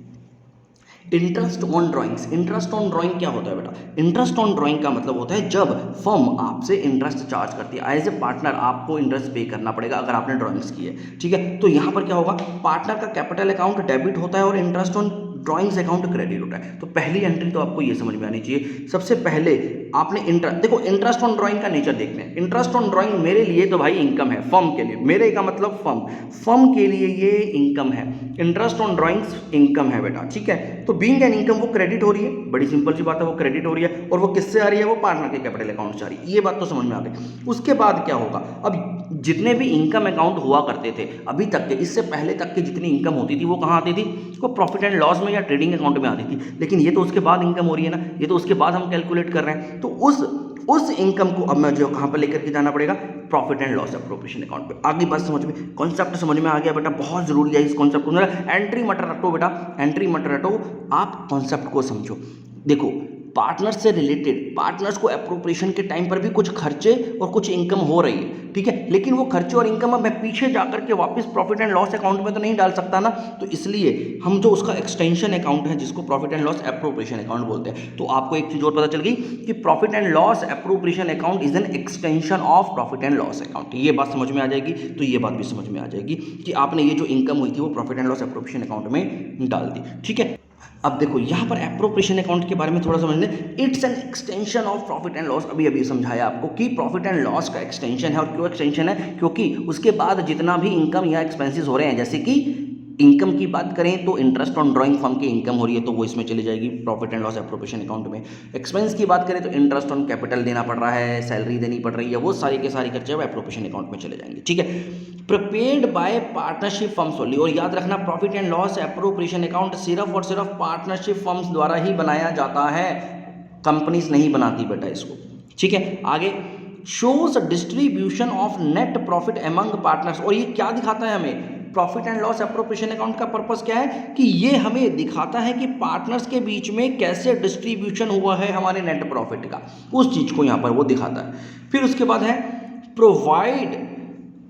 Interest on drawings. Interest on drawing क्या होता है बेटा? इंटरेस्ट ऑन ड्राइंग का मतलब होता है जब फर्म आपसे इंटरेस्ट चार्ज करती है, एज ए पार्टनर आपको इंटरेस्ट पे करना पड़ेगा अगर आपने ड्राइंग्स की है। ठीक है, तो यहाँ पर क्या होगा, पार्टनर का कैपिटल अकाउंट डेबिट होता है और interest on drawings account credit होता है। तो पहली एंट्री तो आपको ये समझ में आनी चाहिए। सबसे पहले आपने इंटरेस्ट ऑन ड्राइंग का नेचर देखते हैं। इंटरेस्ट ऑन ड्राइंग मेरे लिए तो भाई इनकम है, फर्म के लिए, मेरे का मतलब फर्म के लिए ये इनकम है। इंटरेस्ट ऑन ड्राइंग्स इनकम है बेटा। ठीक है, तो बीइंग एन इनकम वो क्रेडिट हो रही है, बड़ी सिंपल सी बात है, वो क्रेडिट हो रही है, और वो किससे आ रही है, वो पार्टनर के कैपिटल अकाउंट से आ रही है। ये बात तो समझ में आ गई। उसके बाद क्या होगा, अब जितने भी इनकम अकाउंट हुआ करते थे अभी तक के, इससे पहले तक की जितनी इनकम होती थी वो कहाँ आती थी, वो प्रॉफिट एंड लॉस में या ट्रेडिंग अकाउंट में आती थी। लेकिन ये तो उसके बाद इनकम हो रही है ना, ये तो उसके बाद हम कैलकुलेट कर रहे हैं। तो उस इनकम को अब मैं जो कहाँ पर लेकर के जाना पड़ेगा, profit and loss appropriation account पे। आगे बात समझ में, कॉन्सेप्ट समझ में आ गया बेटा, बहुत जरूरी है इस कॉन्सेप्ट को। एंट्री मत रटो बेटा, एंट्री मत रटो, आप कॉन्सेप्ट को समझो। देखो, पार्टनर्स से रिलेटेड, पार्टनर्स को एप्रोप्रिएशन के टाइम पर भी कुछ खर्चे और कुछ इनकम हो रही है। ठीक है, लेकिन वो खर्चे और इनकम अब मैं पीछे जाकर के वापस प्रॉफिट एंड लॉस अकाउंट में तो नहीं डाल सकता ना, तो इसलिए हम जो उसका एक्सटेंशन अकाउंट है जिसको profit and loss appropriation account बोलते हैं। तो आपको एक चीज और पता चल गई कि profit and loss appropriation account is an extension of profit and loss account. ये बात समझ में आ जाएगी, तो ये बात भी समझ में आ जाएगी कि आपने ये जो इनकम हुई थी वो profit and loss appropriation account में डाल दी। ठीक है, अब देखो यहाँ पर एप्रोप्रिएशन अकाउंट के बारे में थोड़ा समझ लें। It's an extension of profit and loss. अभी अभी समझाया आपको कि प्रॉफिट एंड लॉस का एक्सटेंशन है। और क्यों एक्सटेंशन है? क्योंकि उसके बाद जितना भी इनकम या एक्सपेंसेस हो रहे हैं, जैसे कि इनकम की बात करें तो इंटरेस्ट ऑन ड्राइंग फर्म की इनकम हो रही है तो वो इसमें चली जाएगी profit and loss appropriation account में। एक्सपेंस की बात करें तो इंटरेस्ट ऑन कैपिटल देना पड़ रहा है, सैलरी देनी पड़ रही है, वो सारी के सारी खर्चे वो एप्रोप्रिएशन अकाउंट में चले जाएंगे। ठीक है, prepared by partnership firms only. और याद रखना profit and loss appropriation account सिर्फ और सिर्फ पार्टनरशिप फर्म्स द्वारा ही बनाया जाता है, कंपनीज नहीं बनाती बेटा इसको। ठीक है, आगे shows distribution of net profit among partners. और ये क्या दिखाता है हमें? Profit and loss appropriation account का पर्पस क्या है कि ये हमें दिखाता है कि पार्टनर्स के बीच में कैसे डिस्ट्रीब्यूशन हुआ है हमारे नेट प्रॉफिट का, उस चीज को यहाँ पर वो दिखाता है। फिर उसके बाद है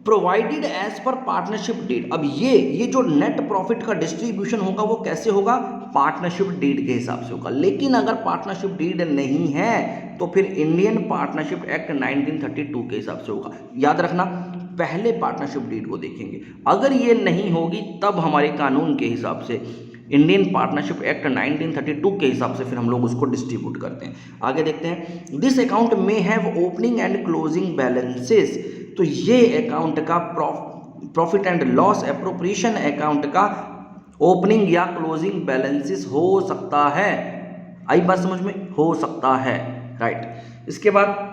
provided as per partnership deed. अब ये जो नेट प्रॉफिट का डिस्ट्रीब्यूशन होगा वो कैसे होगा? पार्टनरशिप डीड के हिसाब से होगा। लेकिन अगर पार्टनरशिप डीड नहीं है तो फिर इंडियन पार्टनरशिप एक्ट 1932 के हिसाब से होगा। याद रखना पहले पार्टनरशिप डीड को देखेंगे, अगर ये नहीं होगी तब हमारे कानून के हिसाब से इंडियन पार्टनरशिप एक्ट 1932 के हिसाब से फिर हम लोग उसको डिस्ट्रीब्यूट करते हैं। आगे देखते हैं, दिस अकाउंट में have opening and closing balances. तो ये अकाउंट का profit and loss appropriation account का ओपनिंग या क्लोजिंग बैलेंसेस हो सकता है। आई बात समझ में? हो सकता है, राइट। इसके बाद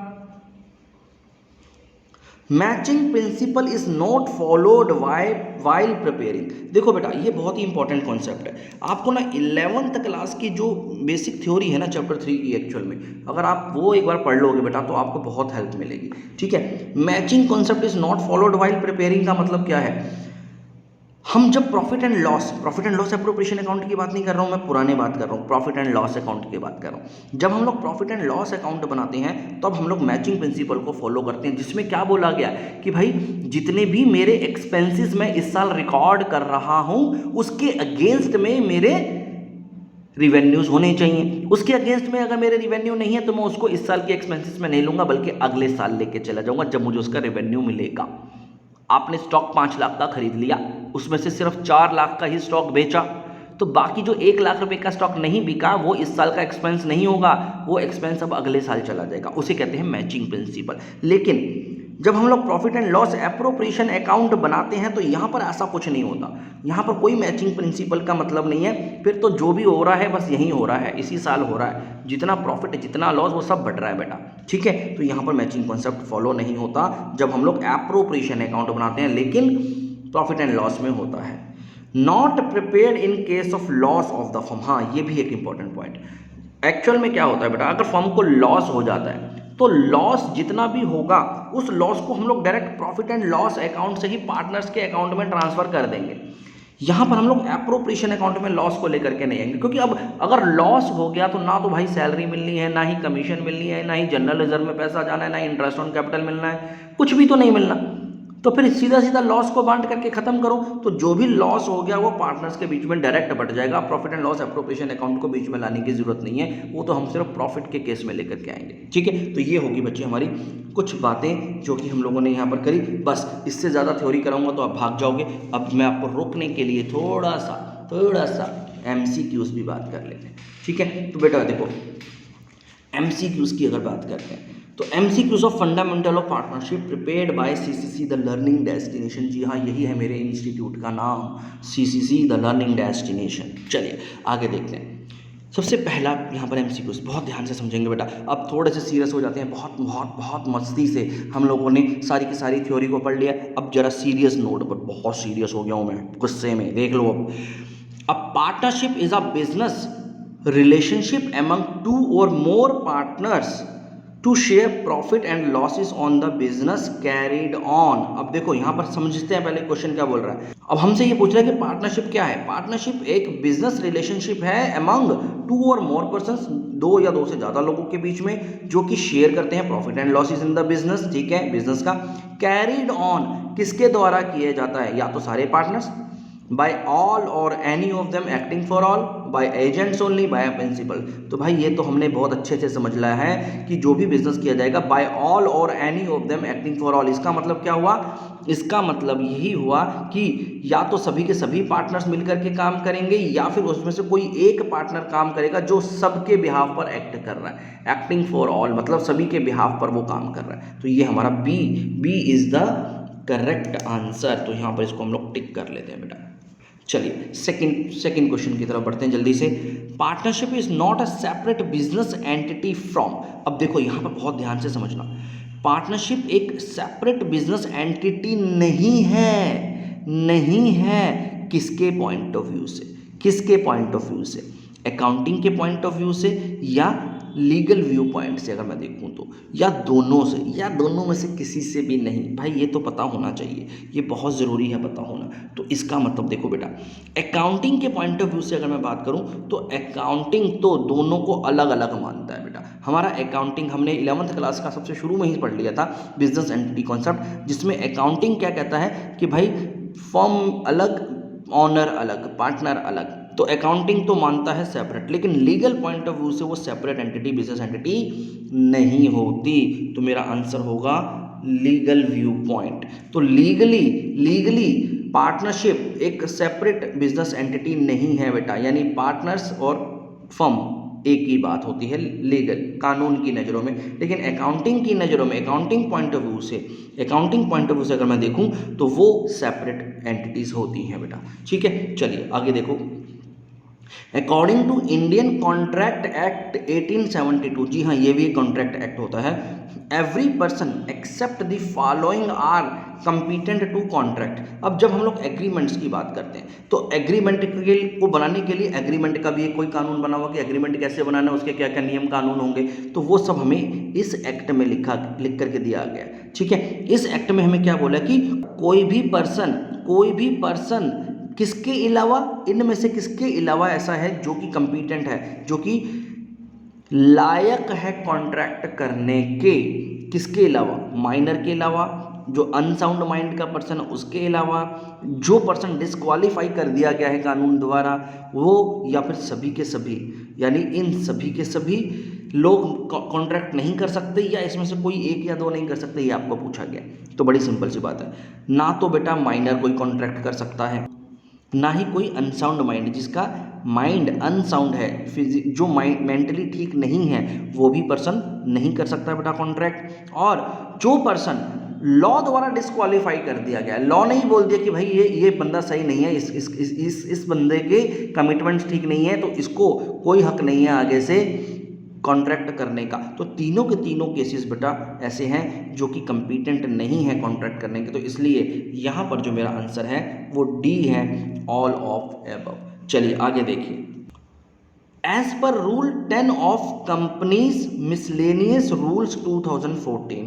matching principal is not followed while preparing. देखो बेटा ये बहुत ही इंपॉर्टेंट कॉन्सेप्ट है। आपको ना 11th क्लास की जो बेसिक थ्योरी है ना चैप्टर 3 की, एक्चुअल में अगर आप वो एक बार पढ़ लोगे बेटा तो आपको बहुत हेल्प मिलेगी। ठीक है, matching concept is not followed while preparing का मतलब क्या है? हम जब profit and loss appropriation account की बात नहीं कर रहा हूँ मैं, पुराने बात कर रहा हूँ, प्रॉफिट एंड लॉस अकाउंट की बात कर रहा हूँ। जब हम लोग प्रॉफिट एंड लॉस अकाउंट बनाते हैं तब हम लोग मैचिंग प्रिंसिपल को फॉलो करते हैं, जिसमें क्या बोला गया कि भाई जितने भी मेरे एक्सपेंसेस मैं इस साल रिकॉर्ड कर रहा हूँ उसके अगेंस्ट में मेरे रिवेन्यूज होने चाहिए। उसके अगेंस्ट में अगर मेरे रिवेन्यू नहीं है तो मैं उसको इस साल के एक्सपेंसेस में नहीं लूंगा बल्कि अगले साल लेके चला जाऊंगा जब मुझे उसका रिवेन्यू मिलेगा। आपने स्टॉक 5 लाख का खरीद लिया, उसमें से सिर्फ 4 लाख का ही स्टॉक बेचा, तो बाकी जो 1 लाख रुपए का स्टॉक नहीं बिका वो इस साल का एक्सपेंस नहीं होगा, वो एक्सपेंस अब अगले साल चला जाएगा। उसे कहते हैं मैचिंग प्रिंसिपल। लेकिन जब हम लोग profit and loss appropriation account बनाते हैं तो यहाँ पर ऐसा कुछ नहीं होता। यहाँ पर कोई मैचिंग प्रिंसिपल का मतलब नहीं है। फिर तो जो भी हो रहा है बस यही हो रहा है, इसी साल हो रहा है, जितना प्रॉफिट है जितना लॉस वो सब बढ़ रहा है बेटा। ठीक है, तो यहाँ पर मैचिंग कॉन्सेप्ट फॉलो नहीं होता जब हम लोग एप्रोप्रिएशन अकाउंट बनाते हैं, लेकिन प्रॉफिट एंड लॉस में होता है। Not prepared in case of loss of the firm. हाँ, ये भी एक इंपॉर्टेंट पॉइंट। एक्चुअल में क्या होता है बेटा, अगर फर्म को लॉस हो जाता है तो लॉस जितना भी होगा उस लॉस को हम लोग direct profit and loss account से ही पार्टनर्स के अकाउंट में ट्रांसफर कर देंगे। यहाँ पर हम लोग एप्रोप्रिएशन अकाउंट में लॉस को लेकर के नहीं आएंगे, क्योंकि अब अगर लॉस हो गया तो ना तो भाई सैलरी मिलनी है, ना ही कमीशन मिलनी है, ना ही जनरल रिजर्व में पैसा जाना है, ना ही इंटरेस्ट ऑन कैपिटल मिलना है, कुछ भी तो नहीं मिलना। तो फिर सीधा सीधा लॉस को बांट करके खत्म करो, तो जो भी लॉस हो गया वो पार्टनर्स के बीच में डायरेक्ट बट जाएगा। Profit and loss appropriation account को बीच में लाने की जरूरत नहीं है, वो तो हम सिर्फ प्रॉफिट के केस में लेकर के आएंगे। ठीक है, तो ये होगी बच्चे हमारी कुछ बातें जो कि हम लोगों ने यहाँ पर करी। बस इससे ज़्यादा थ्योरी कराऊंगा तो आप भाग जाओगे। अब मैं आपको रोकने के लिए थोड़ा सा MCQs भी बात कर लेते हैं। ठीक है, तो बेटा देखो MCQs की अगर बात करते हैं तो MCQs of fundamental of partnership prepared by CCC the learning destination. जी हाँ, यही है मेरे इंस्टीट्यूट का नाम, CCC द लर्निंग डेस्टिनेशन। चलिए आगे देखते हैं। सबसे पहला यहाँ पर MCQs बहुत ध्यान से समझेंगे बेटा। अब थोड़े से सीरियस हो जाते हैं, बहुत मस्ती से हम लोगों ने सारी की सारी थ्योरी को पढ़ लिया। अब जरा सीरियस नोट पर, बहुत सीरियस हो गया हूँ मैं गुस्से में, देख लो। अब partnership is a business relationship among 2 or more partners to share profit and losses on the business carried on. अब देखो यहाँ पर समझते हैं पहले क्वेश्चन क्या बोल रहा है। अब हमसे ये पूछ रहा है कि पार्टनरशिप क्या है। पार्टनरशिप एक बिजनेस रिलेशनशिप है अमंग 2 or more पर्सन्स, 2 या 2 से ज़्यादा लोगों के बीच में, जो कि शेयर करते हैं profit and losses in the business. ठीक है, बिजनेस का कैरिड ऑन किसके द्वारा किया जाता है? या तो सारे partners, by all or any of them acting for all, by agents only, by a principal। तो भाई ये तो हमने बहुत अच्छे से समझ लिया है कि जो भी बिजनेस किया जाएगा by all or any of them acting for all, इसका मतलब क्या हुआ इसका मतलब यही हुआ कि या तो सभी के सभी पार्टनर्स मिलकर के काम करेंगे या फिर उसमें से कोई एक पार्टनर काम करेगा जो सबके बिहाफ पर एक्ट कर रहा है। एक्टिंग फॉर ऑल मतलब सभी के बिहाफ पर वो काम कर रहा है। तो ये हमारा B is the correct answer. तो यहाँ पर इसको हम लोग टिक कर लेते हैं बेटा। चलिए सेकंड क्वेश्चन की तरफ बढ़ते हैं जल्दी से। Partnership is not a separate business entity from. अब देखो यहाँ पर बहुत ध्यान से समझना, पार्टनरशिप एक सेपरेट बिजनेस एंटिटी नहीं है। किसके पॉइंट ऑफ व्यू से? किसके पॉइंट ऑफ व्यू से? अकाउंटिंग के पॉइंट ऑफ व्यू से या लीगल व्यू पॉइंट से अगर मैं देखूं तो, या दोनों से, या दोनों में से किसी से भी नहीं। भाई ये तो पता होना चाहिए, ये बहुत ज़रूरी है पता होना। तो इसका मतलब देखो बेटा, अकाउंटिंग के पॉइंट ऑफ व्यू से अगर मैं बात करूं तो अकाउंटिंग तो दोनों को अलग अलग मानता है बेटा। हमारा अकाउंटिंग हमने 11th क्लास का सबसे शुरू में ही पढ़ लिया था, बिजनेस एंटिटी कॉन्सेप्ट, जिसमें अकाउंटिंग क्या कहता है कि भाई फर्म अलग, ऑनर अलग, पार्टनर अलग। तो अकाउंटिंग तो मानता है सेपरेट, लेकिन लीगल पॉइंट ऑफ व्यू से वो सेपरेट एंटिटी, बिजनेस एंटिटी नहीं होती। तो मेरा आंसर होगा लीगल व्यू पॉइंट। तो लीगली पार्टनरशिप एक सेपरेट बिजनेस एंटिटी नहीं है बेटा, यानी पार्टनर्स और फर्म एक ही बात होती है लीगल, कानून की नज़रों में। लेकिन अकाउंटिंग की नज़रों में, अकाउंटिंग पॉइंट ऑफ व्यू से अगर मैं देखूं तो वो सेपरेट एंटिटीज होती हैं बेटा। ठीक है, चलिए आगे देखो। According to Indian contract act 1872, जी हाँ ये भी एक कॉन्ट्रैक्ट एक्ट होता है, every person except the following are competent to contract. अब जब हम लोग एग्रीमेंट्स की बात करते हैं तो एग्रीमेंट को बनाने के लिए एग्रीमेंट का भी एक कोई कानून बना हुआ कि एग्रीमेंट कैसे बनाना है, उसके क्या क्या नियम कानून होंगे, तो वो सब हमें इस एक्ट में लिख करके दिया गया। ठीक है, इस एक्ट में हमें क्या बोला कि कोई भी पर्सन किसके अलावा, इनमें से किसके अलावा ऐसा है जो कि कंपीटेंट है, जो कि लायक है कॉन्ट्रैक्ट करने के, किसके अलावा? माइनर के अलावा, जो अनसाउंड माइंड का पर्सन है उसके अलावा, जो पर्सन डिस्क्वालीफाई कर दिया गया है कानून द्वारा वो, या फिर सभी के सभी, यानी इन सभी के सभी लोग कॉन्ट्रैक्ट नहीं कर सकते, या इसमें से कोई एक या दो नहीं कर सकते, ये आपको पूछा गया। तो बड़ी सिंपल सी बात है, ना तो बेटा माइनर कोई कॉन्ट्रैक्ट कर सकता है, ना ही कोई अनसाउंड माइंड, जिसका माइंड अनसाउंड है, जो माइंड मेंटली ठीक नहीं है, वो भी पर्सन नहीं कर सकता बेटा कॉन्ट्रैक्ट। और जो पर्सन लॉ द्वारा डिस्क्वालीफाई कर दिया गया, लॉ नहीं बोल दिया कि भाई ये बंदा सही नहीं है, इस बंदे के कमिटमेंट्स ठीक नहीं है, तो इसको कोई हक नहीं है आगे से कॉन्ट्रैक्ट करने का। तो तीनों के तीनों केसेस बेटा ऐसे हैं जो कि कंपीटेंट नहीं है कॉन्ट्रैक्ट करने के। तो इसलिए यहाँ पर जो मेरा आंसर है वो डी है, ऑल ऑफ एबव। चलिए आगे देखिए। As per rule 10 of companies miscellaneous rules 2014,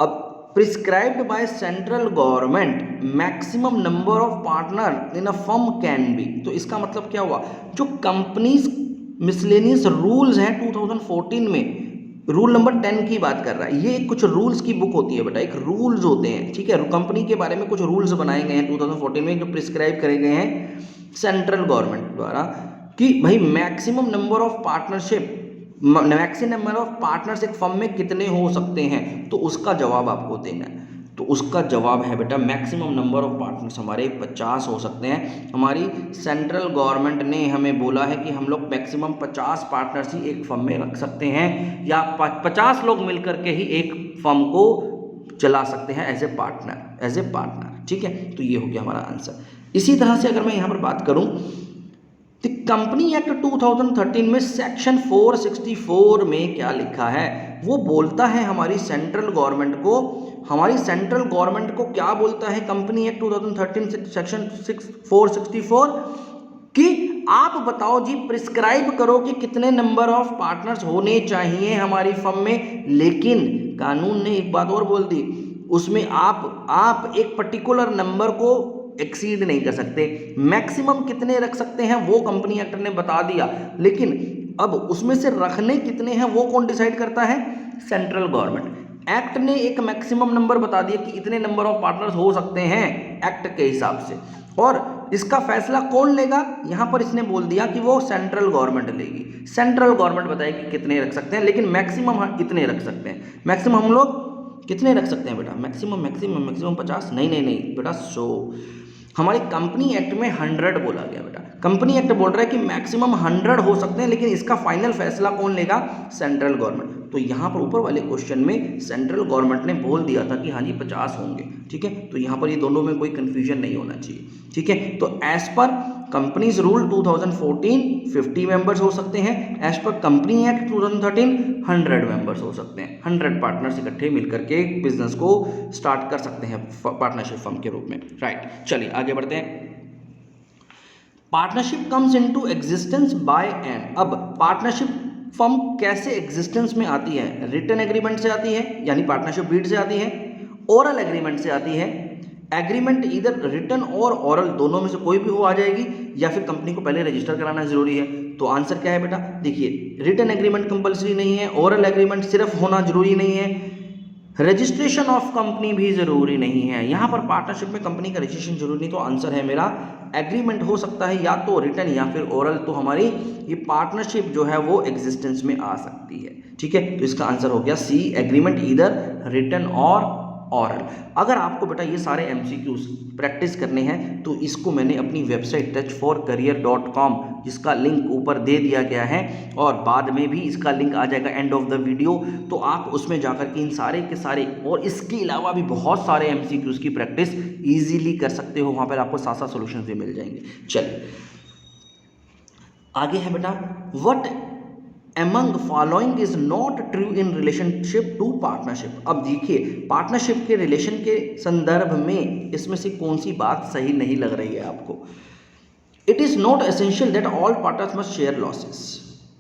अब prescribed by central government maximum number of partner in a firm can be. तो इसका मतलब क्या हुआ, जो कंपनीज मिसलेनियस रूल्स हैं 2014 में, रूल नंबर 10 की बात कर रहा है, ये कुछ रूल्स की बुक होती है बेटा, एक रूल्स होते हैं। ठीक है, कंपनी के बारे में कुछ रूल्स बनाए गए हैं 2014 में, जो प्रिस्क्राइब करे गए हैं सेंट्रल गवर्नमेंट द्वारा कि भाई मैक्सिमम नंबर ऑफ पार्टनर्स एक फर्म में कितने हो सकते हैं। तो उसका जवाब आपको देना है। तो उसका जवाब है बेटा मैक्सिमम नंबर ऑफ पार्टनर्स हमारे 50 हो सकते हैं। हमारी सेंट्रल गवर्नमेंट ने हमें बोला है कि हम लोग मैक्सिमम 50 पार्टनर्स ही एक फर्म में रख सकते हैं, या 50 लोग मिलकर के ही एक फर्म को चला सकते हैं एज ए पार्टनर। ठीक है, तो ये हो गया हमारा आंसर। इसी तरह से अगर मैं यहाँ पर बात करूँ तो कंपनी एक्ट 2013 में सेक्शन 464 में क्या लिखा है, वो बोलता है हमारी सेंट्रल गवर्नमेंट को क्या बोलता है कंपनी एक्ट 2013 सेक्शन 464 कि आप बताओ जी, प्रिस्क्राइब करो कि कितने नंबर ऑफ पार्टनर्स होने चाहिए हमारी फर्म में। लेकिन कानून ने एक बात और बोल दी, उसमें आप एक पर्टिकुलर नंबर को एक्सीड नहीं कर सकते, मैक्सिमम कितने रख सकते हैं वो कंपनी एक्ट ने बता दिया। लेकिन अब उसमें से रखने कितने हैं वो कौन डिसाइड करता है, सेंट्रल गवर्नमेंट। एक्ट ने एक मैक्सिमम नंबर बता दिया कि इतने नंबर ऑफ पार्टनर्स हो सकते हैं एक्ट के हिसाब से, और इसका फैसला कौन लेगा, यहां पर इसने बोल दिया कि वो सेंट्रल गवर्नमेंट लेगी। सेंट्रल गवर्नमेंट बताएगी कितने रख सकते हैं, लेकिन मैक्सिमम इतने रख सकते हैं। मैक्सिमम हम लोग कितने रख सकते हैं बेटा? Maximum maximum maximum 50? नहीं नहीं नहीं बेटा, 100। हमारे कंपनी एक्ट में 100 बोला गया बेटा। कंपनी एक्ट बोल रहा है कि मैक्सिमम 100 हो सकते हैं, लेकिन इसका फाइनल फैसला कौन लेगा? Central government. तो यहाँ पर ऊपर वाले क्वेश्चन में सेंट्रल गवर्नमेंट ने बोल दिया था कि हाँ जी 50 होंगे, ठीक है। तो यहाँ पर ये दोनों में कोई कंफ्यूजन नहीं होना चाहिए, ठीक है। तो as per companies rule 2014 50 members हो सकते हैं, as per company act 2013 100 members हो सकते हैं। 100 पार्टनर्स इकट्ठे मिलकर के बिजनेस को स्टार्ट कर सकते हैं पार्टनरशिप फर्म के रूप में, राइट। चलिए आगे बढ़ते हैं। Partnership comes into existence by an. अब पार्टनरशिप फर्म कैसे एग्जिस्टेंस में आती है? रिटन एग्रीमेंट से आती है, यानी पार्टनरशिप डीड से आती है, ओरल एग्रीमेंट से आती है। एग्रीमेंट इधर रिटन और ओरल दोनों में से कोई भी हो आ जाएगी, या फिर कंपनी को पहले रजिस्टर कराना जरूरी है। तो आंसर क्या है बेटा? देखिए, रिटन एग्रीमेंट कंपलसरी नहीं है, ओरल एग्रीमेंट सिर्फ होना जरूरी नहीं है, रजिस्ट्रेशन ऑफ कंपनी भी जरूरी नहीं है। यहाँ पर पार्टनरशिप में कंपनी का रजिस्ट्रेशन जरूरी नहीं, तो आंसर है मेरा एग्रीमेंट हो सकता है या तो रिटन या फिर ओरल। तो हमारी ये पार्टनरशिप जो है वो एग्जिस्टेंस में आ सकती है, ठीक है। तो इसका आंसर हो गया सी, एग्रीमेंट इधर रिटन और ओरल। अगर आपको बेटा ये सारे MCQs प्रैक्टिस करने हैं तो इसको मैंने अपनी वेबसाइट touch4career.com, जिसका लिंक ऊपर दे दिया गया है, और बाद में भी इसका लिंक आ जाएगा एंड ऑफ द वीडियो। तो आप उसमें जाकर के इन सारे के सारे और इसके अलावा भी बहुत सारे MCQs की प्रैक्टिस ईजिली कर सकते हो। वहाँ पर आपको 7 सोल्यूशन भी मिल जाएंगे। चलिए आगे है बेटा, what among following is not true in relationship to partnership। अब देखिए, पार्टनरशिप के रिलेशन के संदर्भ में इसमें से कौन सी बात सही नहीं लग रही है आपको? It is not essential that all partners must share losses.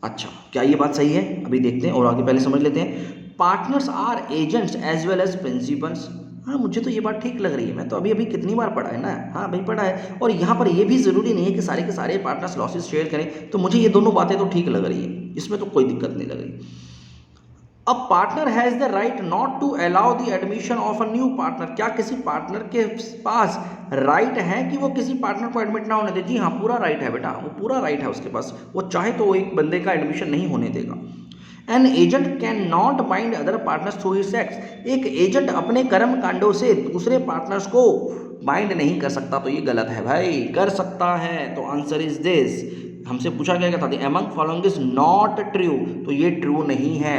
अच्छा, क्या ये बात सही है? अभी देखते हैं और आगे पहले समझ लेते हैं। Partners are agents as well as principals. हाँ, मुझे तो ये बात ठीक लग रही है, मैं तो अभी अभी कितनी बार पढ़ा है ना। हाँ भाई पढ़ा है, और यहाँ पर ये भी ज़रूरी नहीं है कि सारे के सारे पार्टनर्स लॉसेस शेयर करें। तो मुझे ये दोनों बातें तो ठीक लग रही है, इसमें तो कोई दिक्कत नहीं लग रही। अब partner has the right not to allow the admission of a new partner. क्या किसी पार्टनर के पास राइट है कि वो किसी पार्टनर को एडमिट ना होने दे? जी हाँ, पूरा राइट है बेटा, वो पूरा राइट है उसके पास। वो चाहे तो वो एक बंदे का एडमिशन नहीं होने देगा। An agent can not bind other partners through his acts. एक एजेंट अपने कर्म कांडों से दूसरे पार्टनर्स को बाइंड नहीं कर सकता। तो ये गलत है भाई, कर सकता है। तो आंसर इज दिस। हमसे पूछा गया था among following is not true, तो ये ट्रू नहीं है।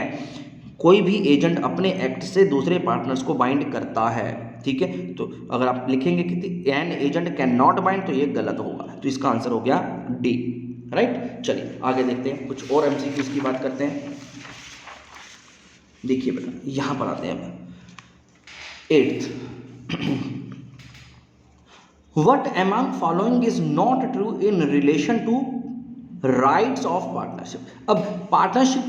कोई भी एजेंट अपने एक्ट से दूसरे पार्टनर्स को बाइंड करता है, ठीक है। तो अगर आप लिखेंगे कि an agent can not bind, तो ये गलत होगा। तो इसका आंसर हो गया डी, राइट। चलिए आगे देखते हैं, कुछ और MCQs की बात करते हैं। देखिए बेटा, यहां पर आते हैं 8th। What among following is not true in relation to rights of partnership. अब पार्टनरशिप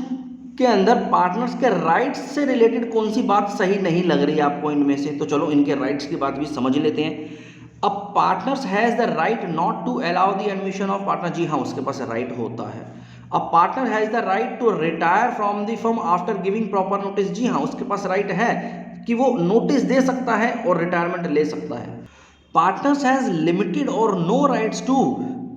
के अंदर पार्टनर्स के राइट्स से रिलेटेड कौन सी बात सही नहीं लग रही है आपको इनमें से? तो चलो इनके राइट्स की बात भी समझ लेते हैं। अब partners has the right not to allow the admission of partner. जी हाँ, उसके पास राइट होता है। अब partner has the right to retire from the firm after giving proper notice. जी हाँ, उसके पास राइट है कि वो नोटिस दे सकता है और रिटायरमेंट ले सकता है। पार्टनर्स हैज लिमिटेड और no rights to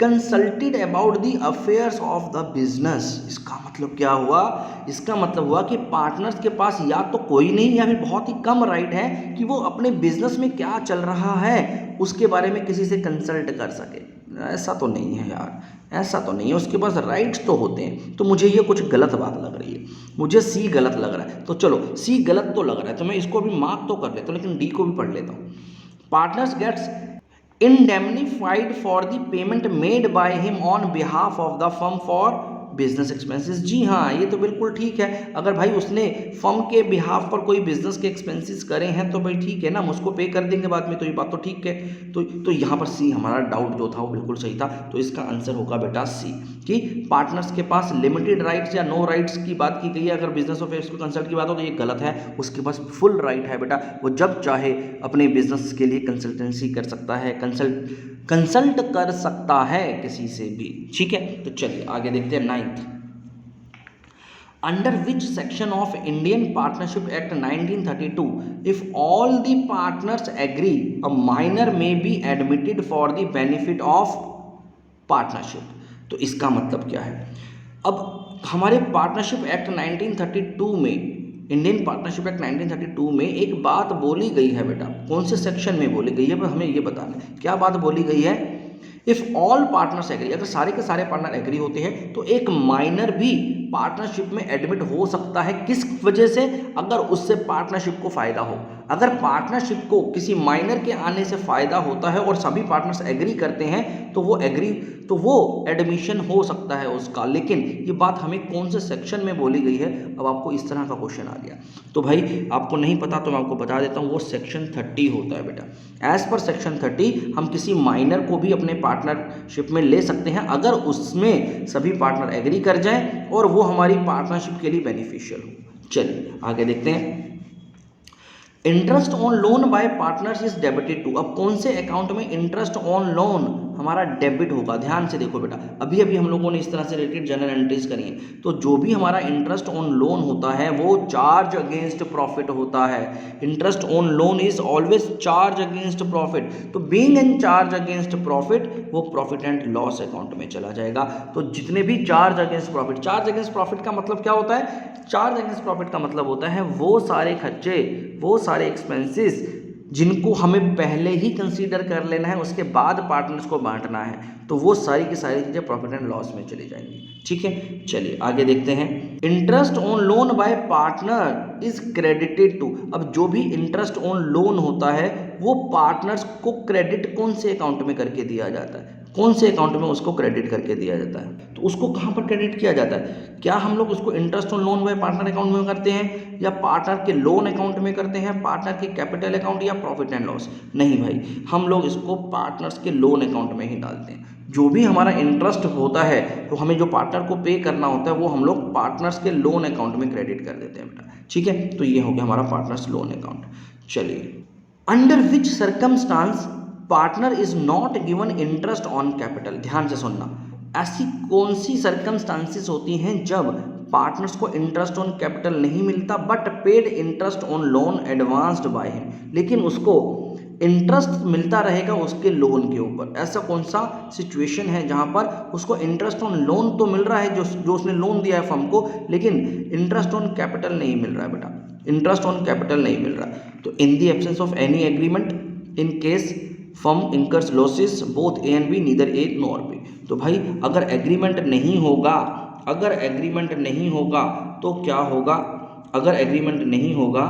consulted about the affairs of the business. इसका मतलब क्या हुआ? इसका मतलब हुआ कि पार्टनर्स के पास या तो कोई नहीं या फिर बहुत ही कम राइट है कि वो अपने बिजनेस में क्या चल रहा है उसके बारे में किसी से कंसल्ट कर सके। ऐसा तो नहीं है यार, ऐसा तो नहीं है। उसके पास राइट्स तो होते हैं। तो मुझे ये कुछ गलत बात लग रही है, मुझे सी गलत लग रहा है। तो चलो सी गलत तो लग रहा है, तो मैं इसको भी मार्क तो कर लेता हूँ, लेकिन डी को भी पढ़ लेता हूँ। Partners gets indemnified for the payment made by him on behalf of the firm for business expenses. जी हाँ, ये तो बिल्कुल ठीक है। अगर भाई उसने फर्म के बिहाफ पर कोई बिजनेस के एक्सपेंसेस करे हैं तो भाई ठीक है ना, हम उसको पे कर देंगे बाद में। तो ये बात तो ठीक है। तो यहाँ पर सी, हमारा डाउट जो था वो बिल्कुल सही था। तो इसका आंसर होगा बेटा सी, कि पार्टनर्स के पास लिमिटेड राइट्स या नो राइट्स की बात की गई है। अगर बिजनेस अफेयर्स को कंसल्ट की बात हो तो ये गलत है। उसके पास फुल राइट है बेटा, वो जब चाहे अपने बिजनेस के लिए कंसल्टेंसी कर सकता है, कंसल्ट कर सकता है किसी से भी, ठीक है। तो चलिए आगे देखते हैं 9th। Under which section of Indian partnership act 1932 if all the partners agree a minor may be admitted for the benefit of partnership. तो इसका मतलब क्या है? अब हमारे पार्टनरशिप एक्ट 1932 में इंडियन पार्टनरशिप एक्ट 1932 में एक बात बोली गई है बेटा, कौन से सेक्शन में बोली गई है हमें ये बताना है। क्या बात बोली गई है? इफ ऑल पार्टनर्स एग्री, अगर सारे के सारे पार्टनर एग्री होते हैं तो एक माइनर भी पार्टनरशिप में एडमिट हो सकता है। किस वजह से? अगर उससे पार्टनरशिप को फायदा हो। अगर पार्टनरशिप को किसी माइनर के आने से फायदा होता है और सभी पार्टनर्स एग्री करते हैं तो वो एडमिशन हो सकता है उसका। लेकिन ये बात हमें कौन से सेक्शन में बोली गई है? अब आपको इस तरह का क्वेश्चन आ गया तो भाई आपको नहीं पता तो मैं आपको बता देता हूँ, वो सेक्शन 30 होता है बेटा। एज पर सेक्शन 30 हम किसी माइनर को भी अपने पार्टनरशिप में ले सकते हैं अगर उसमें सभी पार्टनर एग्री कर जाएं और वो हमारी पार्टनरशिप के लिए बेनिफिशियल हो। चलिए आगे देखते हैं। Interest on loan by partners is debited to. अब कौन से अकाउंट में इंटरेस्ट ऑन लोन हमारा डेबिट होगा? ध्यान से देखो बेटा, अभी अभी हम लोगों ने इस तरह से रिलेटेड जनरल एंट्रीज करी हैं। तो जो भी हमारा इंटरेस्ट ऑन लोन होता है वो चार्ज अगेंस्ट प्रॉफिट होता है। Interest on loan is always charge against profit. तो being in charge against profit वो प्रॉफिट एंड लॉस अकाउंट में चला जाएगा। तो जितने भी चार्ज अगेंस्ट प्रॉफिट का मतलब क्या होता है? चार्ज अगेंस्ट प्रॉफिट का मतलब होता है वो सारे खर्चे, वो सारे एक्सपेंसेस जिनको हमें पहले ही कंसीडर कर लेना है, उसके बाद पार्टनर्स को बांटना है, तो वो सारी की सारी चीज़ें प्रॉफिट एंड लॉस में चली जाएंगी। ठीक है, चलिए आगे देखते हैं। Interest on loan by partner is credited to. अब जो भी इंटरेस्ट ऑन लोन होता है वो पार्टनर्स को क्रेडिट कौन से अकाउंट में करके दिया जाता है? कौन से अकाउंट में उसको क्रेडिट करके दिया जाता है? तो उसको कहाँ पर क्रेडिट किया जाता है? क्या हम लोग उसको interest on loan by partner account में करते हैं, या पार्टनर के लोन अकाउंट में करते हैं, पार्टनर के कैपिटल अकाउंट, या प्रॉफिट एंड लॉस? नहीं भाई, हम लोग इसको पार्टनर्स के लोन अकाउंट में ही डालते हैं। जो भी हमारा इंटरेस्ट होता है तो हमें जो पार्टनर को पे करना होता है वो हम लोग पार्टनर्स के लोन अकाउंट में क्रेडिट कर देते हैं बेटा। ठीक है, तो ये हो गया हमारा पार्टनर्स लोन अकाउंट। चलिए, under which circumstance partner is not given interest on capital. ध्यान से सुनना, ऐसी कौन सी सर्कमस्टांसेस होती हैं जब पार्टनर्स को इंटरेस्ट ऑन कैपिटल नहीं मिलता but paid interest on loan advanced by him, लेकिन उसको इंटरेस्ट मिलता रहेगा उसके लोन के ऊपर? ऐसा कौन सा सिचुएशन है जहां पर उसको इंटरेस्ट ऑन लोन तो मिल रहा है जो उसने लोन दिया है फर्म को, लेकिन इंटरेस्ट ऑन कैपिटल नहीं मिल रहा है बेटा, इंटरेस्ट ऑन कैपिटल नहीं मिल रहा है? तो in the absence of any agreement in case firm incurs losses both A and B, neither A nor B. तो भाई अगर एग्रीमेंट नहीं होगा, अगर एग्रीमेंट नहीं होगा तो क्या होगा? अगर एग्रीमेंट नहीं होगा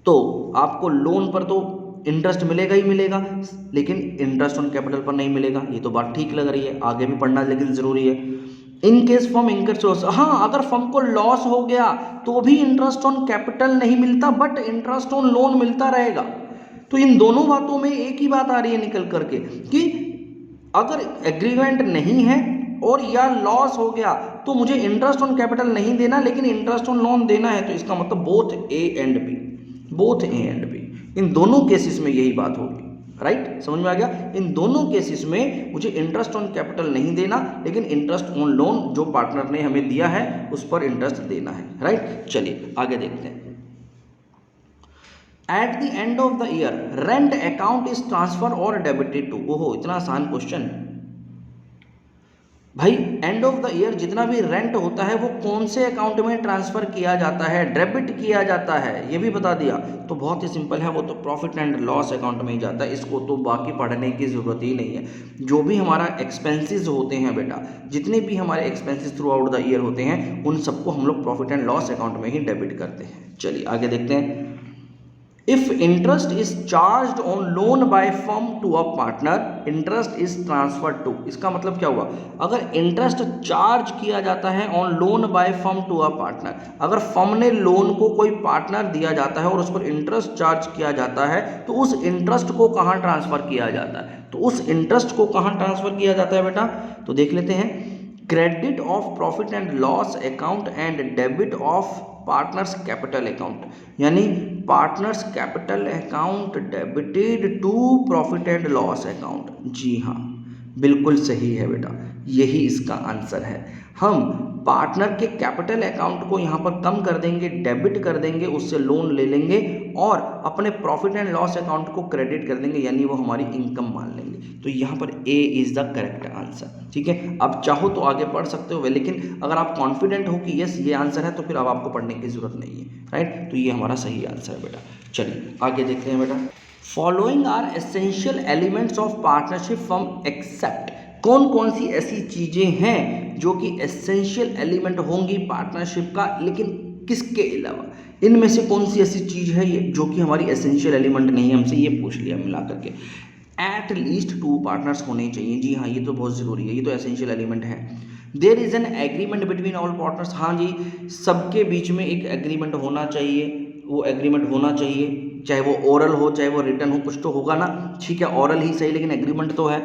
तो आपको लोन पर तो इंटरेस्ट मिलेगा ही मिलेगा, लेकिन इंटरेस्ट ऑन कैपिटल पर नहीं मिलेगा। ये तो बात ठीक लग रही है, आगे भी पढ़ना लेकिन ज़रूरी है। इन केस फर्म इंकर्स लॉस, हाँ अगर फर्म को लॉस हो गया तो भी इंटरेस्ट ऑन कैपिटल नहीं मिलता बट इंटरेस्ट ऑन लोन मिलता रहेगा। तो इन दोनों बातों में एक ही बात आ रही है निकल करके कि अगर एग्रीमेंट नहीं है और या लॉस हो गया तो मुझे इंटरेस्ट ऑन कैपिटल नहीं देना लेकिन इंटरेस्ट ऑन लोन देना है। तो इसका मतलब both A and B, both A and B, इन दोनों केसेस में यही बात होगी। राइट, समझ में आ गया? इन दोनों केसेस में मुझे इंटरेस्ट ऑन कैपिटल नहीं देना लेकिन इंटरेस्ट ऑन लोन जो पार्टनर ने हमें दिया है उस पर इंटरेस्ट देना है। राइट, चलिए आगे देखते हैं। Eight the end of the year rent account is transfer और डेबिटेड टू। ओहो, इतना आसान क्वेश्चन भाई। एंड ऑफ द ईयर जितना भी रेंट होता है वो कौन से अकाउंट में ट्रांसफर किया जाता है, डेबिट किया जाता है, ये भी बता दिया। तो बहुत ही सिंपल है, वो तो प्रॉफिट एंड लॉस अकाउंट में ही जाता है। इसको तो बाकी पढ़ने की ज़रूरत ही नहीं है। जो भी हमारा एक्सपेंसेस होते हैं बेटा, जितने भी हमारे expenses through out the year होते हैं उन सबको हम लोग प्रॉफिट एंड लॉस अकाउंट में ही डेबिट करते हैं। चलिए आगे देखते हैं। If interest is charged on loan by firm to a partner, interest is transferred to। इसका मतलब क्या हुआ? अगर इंटरेस्ट चार्ज किया जाता है on loan by firm to a partner, अगर फर्म ने लोन को कोई पार्टनर दिया जाता है और उस पर इंटरेस्ट चार्ज किया जाता है तो उस इंटरेस्ट को कहाँ ट्रांसफर किया जाता है? तो उस इंटरेस्ट को कहाँ ट्रांसफर किया जाता है बेटा? तो देख लेते हैं। Credit of profit and loss account and debit of partners capital account, यानी partners capital account debited to profit and loss account. जी हाँ, बिल्कुल सही है बेटा, यही इसका आंसर है। हम पार्टनर के कैपिटल अकाउंट को यहाँ पर कम कर देंगे, डेबिट कर देंगे, उससे लोन ले लेंगे और अपने प्रॉफिट एंड लॉस अकाउंट को क्रेडिट कर देंगे, यानी वो हमारी इनकम मान लेंगे। तो यहाँ पर A is the correct answer. Answer. ठीक है, आप चाहो तो आगे पढ़ सकते हो, लेकिन अगर आप कॉन्फिडेंट हो कि यस ये आंसर है तो फिर अब आपको पढ़ने की जरूरत नहीं है, राइट। तो ये हमारा सही आंसर है बेटा। चलिए आगे देखते हैं बेटा। Following are essential elements of partnership from except. कौन कौन सी ऐसी चीजें हैं जो कि एसेंशियल एलिमेंट होंगी पार्टनरशिप का, लेकिन किसके अलावा? इनमें से कौन सी ऐसी चीज है ये जो कि हमारी एसेंशियल एलिमेंट नहीं है? हमसे ये पूछ लिया मिला करके। एट लीस्ट 2 पार्टनर्स होने चाहिए। जी हाँ, ये तो बहुत जरूरी है, ये तो एसेंशियल एलिमेंट है। There is an agreement between all partners. हाँ जी, सबके बीच में एक एग्रीमेंट होना चाहिए, वो एग्रीमेंट होना चाहिए, चाहे वो ओरल हो चाहे वो रिटर्न हो, कुछ तो होगा ना। ठीक है, ओरल ही सही लेकिन एग्रीमेंट तो है।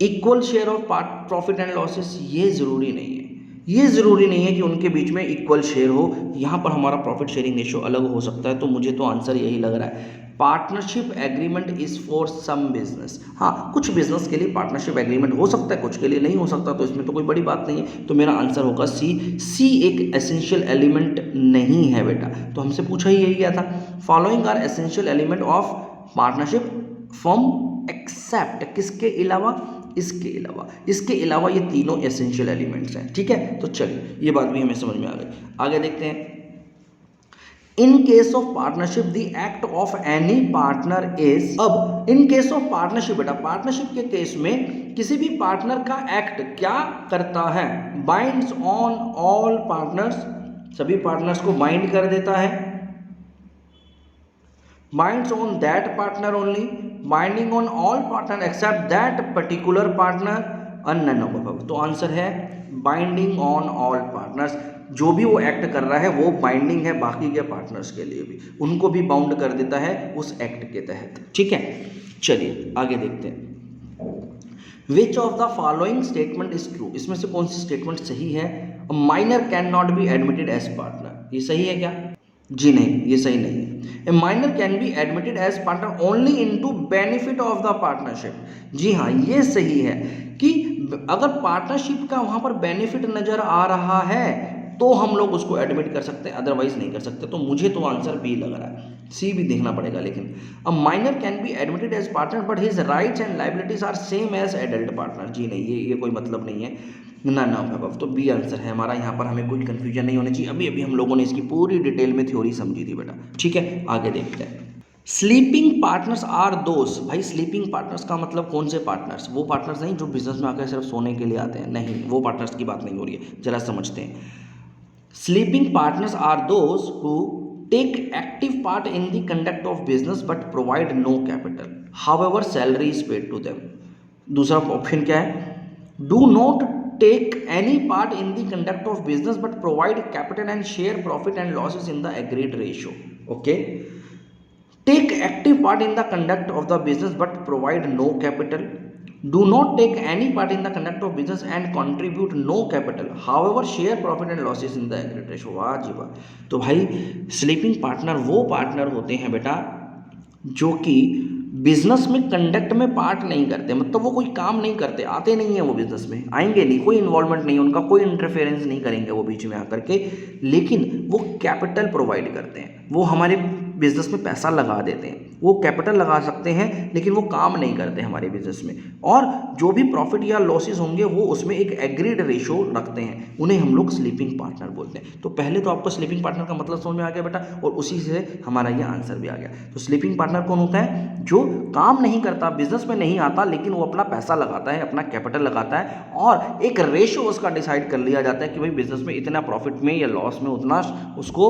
Equal share of profit and losses, ये जरूरी नहीं है, ये जरूरी नहीं है कि उनके बीच में इक्वल शेयर हो। यहाँ पर हमारा प्रॉफिट शेयरिंग रेशियो अलग हो सकता है, तो मुझे तो आंसर यही लग रहा है। Partnership agreement is for some business. हाँ, कुछ बिजनेस के लिए पार्टनरशिप एग्रीमेंट हो सकता है, कुछ के लिए नहीं हो सकता, तो इसमें तो कोई बड़ी बात नहीं है। तो मेरा आंसर होगा सी। सी एक एसेंशियल एलिमेंट नहीं है बेटा, तो हमसे पूछा ही यही गया था। Following are essential element of partnership from except, किसके अलावा? इसके अलावा। इसके अलावा ये तीनों एसेंशियल एलिमेंट्स हैं। ठीक है, तो चलिए ये बात भी हमें समझ में आ गई। आगे देखते हैं। In case of partnership the act of any partner is. अब इन केस ऑफ पार्टनरशिप बेटा, पार्टनरशिप के केस में किसी भी पार्टनर का एक्ट क्या करता है? बाइंड्स ऑन ऑल पार्टनर्स, सभी पार्टनर्स को बाइंड कर देता है। binds on that partner only, binding on all partner except that particular partner, and none of above। तो आंसर है बाइंडिंग ऑन ऑल पार्टनर्स। जो भी वो एक्ट कर रहा है वो बाइंडिंग है बाकी के पार्टनर्स के लिए भी, उनको भी बाउंड कर देता है उस एक्ट के तहत। ठीक है, चलिए आगे देखते हैं। Which of the following statement is true. इसमें से कौन सी स्टेटमेंट सही है? Minor can not be admitted as partner, ये सही है क्या? जी नहीं, ये सही नहीं है। A minor can be admitted as partner only into benefit of the partnership. जी हाँ, ये सही है कि अगर पार्टनरशिप का वहां पर बेनिफिट नजर आ रहा है तो हम लोग उसको एडमिट कर सकते हैं, अदरवाइज नहीं कर सकते। तो मुझे तो आंसर बी लग रहा है, सी भी देखना पड़ेगा। लेकिन a minor can be admitted as partner but his rights and liabilities are same as adult partner. जी नहीं, ये कोई मतलब नहीं है ना ना भैया। तो बी आंसर है हमारा। यहाँ पर हमें कोई कंफ्यूजन नहीं होनी चाहिए। अभी अभी हम लोगों ने इसकी पूरी डिटेल में थ्योरी समझी थी बेटा। ठीक है, आगे देखते हैं। Sleeping partners are those. भाई स्लीपिंग पार्टनर्स का मतलब कौन से पार्टनर्स? वो पार्टनर्स नहीं जो बिजनेस में आकर सिर्फ सोने के लिए आते हैं, नहीं, वो पार्टनर्स की बात नहीं हो रही है, जरा समझते हैं। Sleeping partners are those who take active part in the conduct of business but provide no capital, however salary is paid to them. दूसरा ऑप्शन क्या है? Do not take any part in the conduct of business but provide capital and share profit and losses in the agreed ratio. Okay, take active part in the conduct of the business but provide no capital. Do not take any part in the conduct of business and contribute no capital, however share profit and losses in the agreed ratio। वाह जी वाह। तो भाई sleeping partner वो partner होते हैं बेटा जो कि बिजनेस में कंडक्ट में पार्ट नहीं करते, मतलब वो कोई काम नहीं करते, आते नहीं है वो बिजनेस में, आएंगे नहीं, कोई इन्वॉल्वमेंट नहीं, उनका कोई इंटरफेरेंस नहीं करेंगे वो बीच में आकर के, लेकिन वो कैपिटल प्रोवाइड करते हैं, वो हमारे बिजनेस में पैसा लगा देते हैं, वो कैपिटल लगा सकते हैं लेकिन वो काम नहीं करते हमारे बिजनेस में, और जो भी प्रॉफिट या लॉसेस होंगे वो उसमें एक एग्रीड रेशो रखते हैं, उन्हें हम लोग स्लीपिंग पार्टनर बोलते हैं। तो पहले तो आपको स्लीपिंग पार्टनर का मतलब समझ में आ गया बेटा, और उसी से हमारा ये आंसर भी आ गया। तो स्लीपिंग पार्टनर कौन होता है? जो काम नहीं करता, बिजनेस में नहीं आता, लेकिन वो अपना पैसा लगाता है, अपना कैपिटल लगाता है, और एक रेशो उसका डिसाइड कर लिया जाता है कि भाई बिजनेस में इतना प्रॉफिट में या लॉस में उतना उसको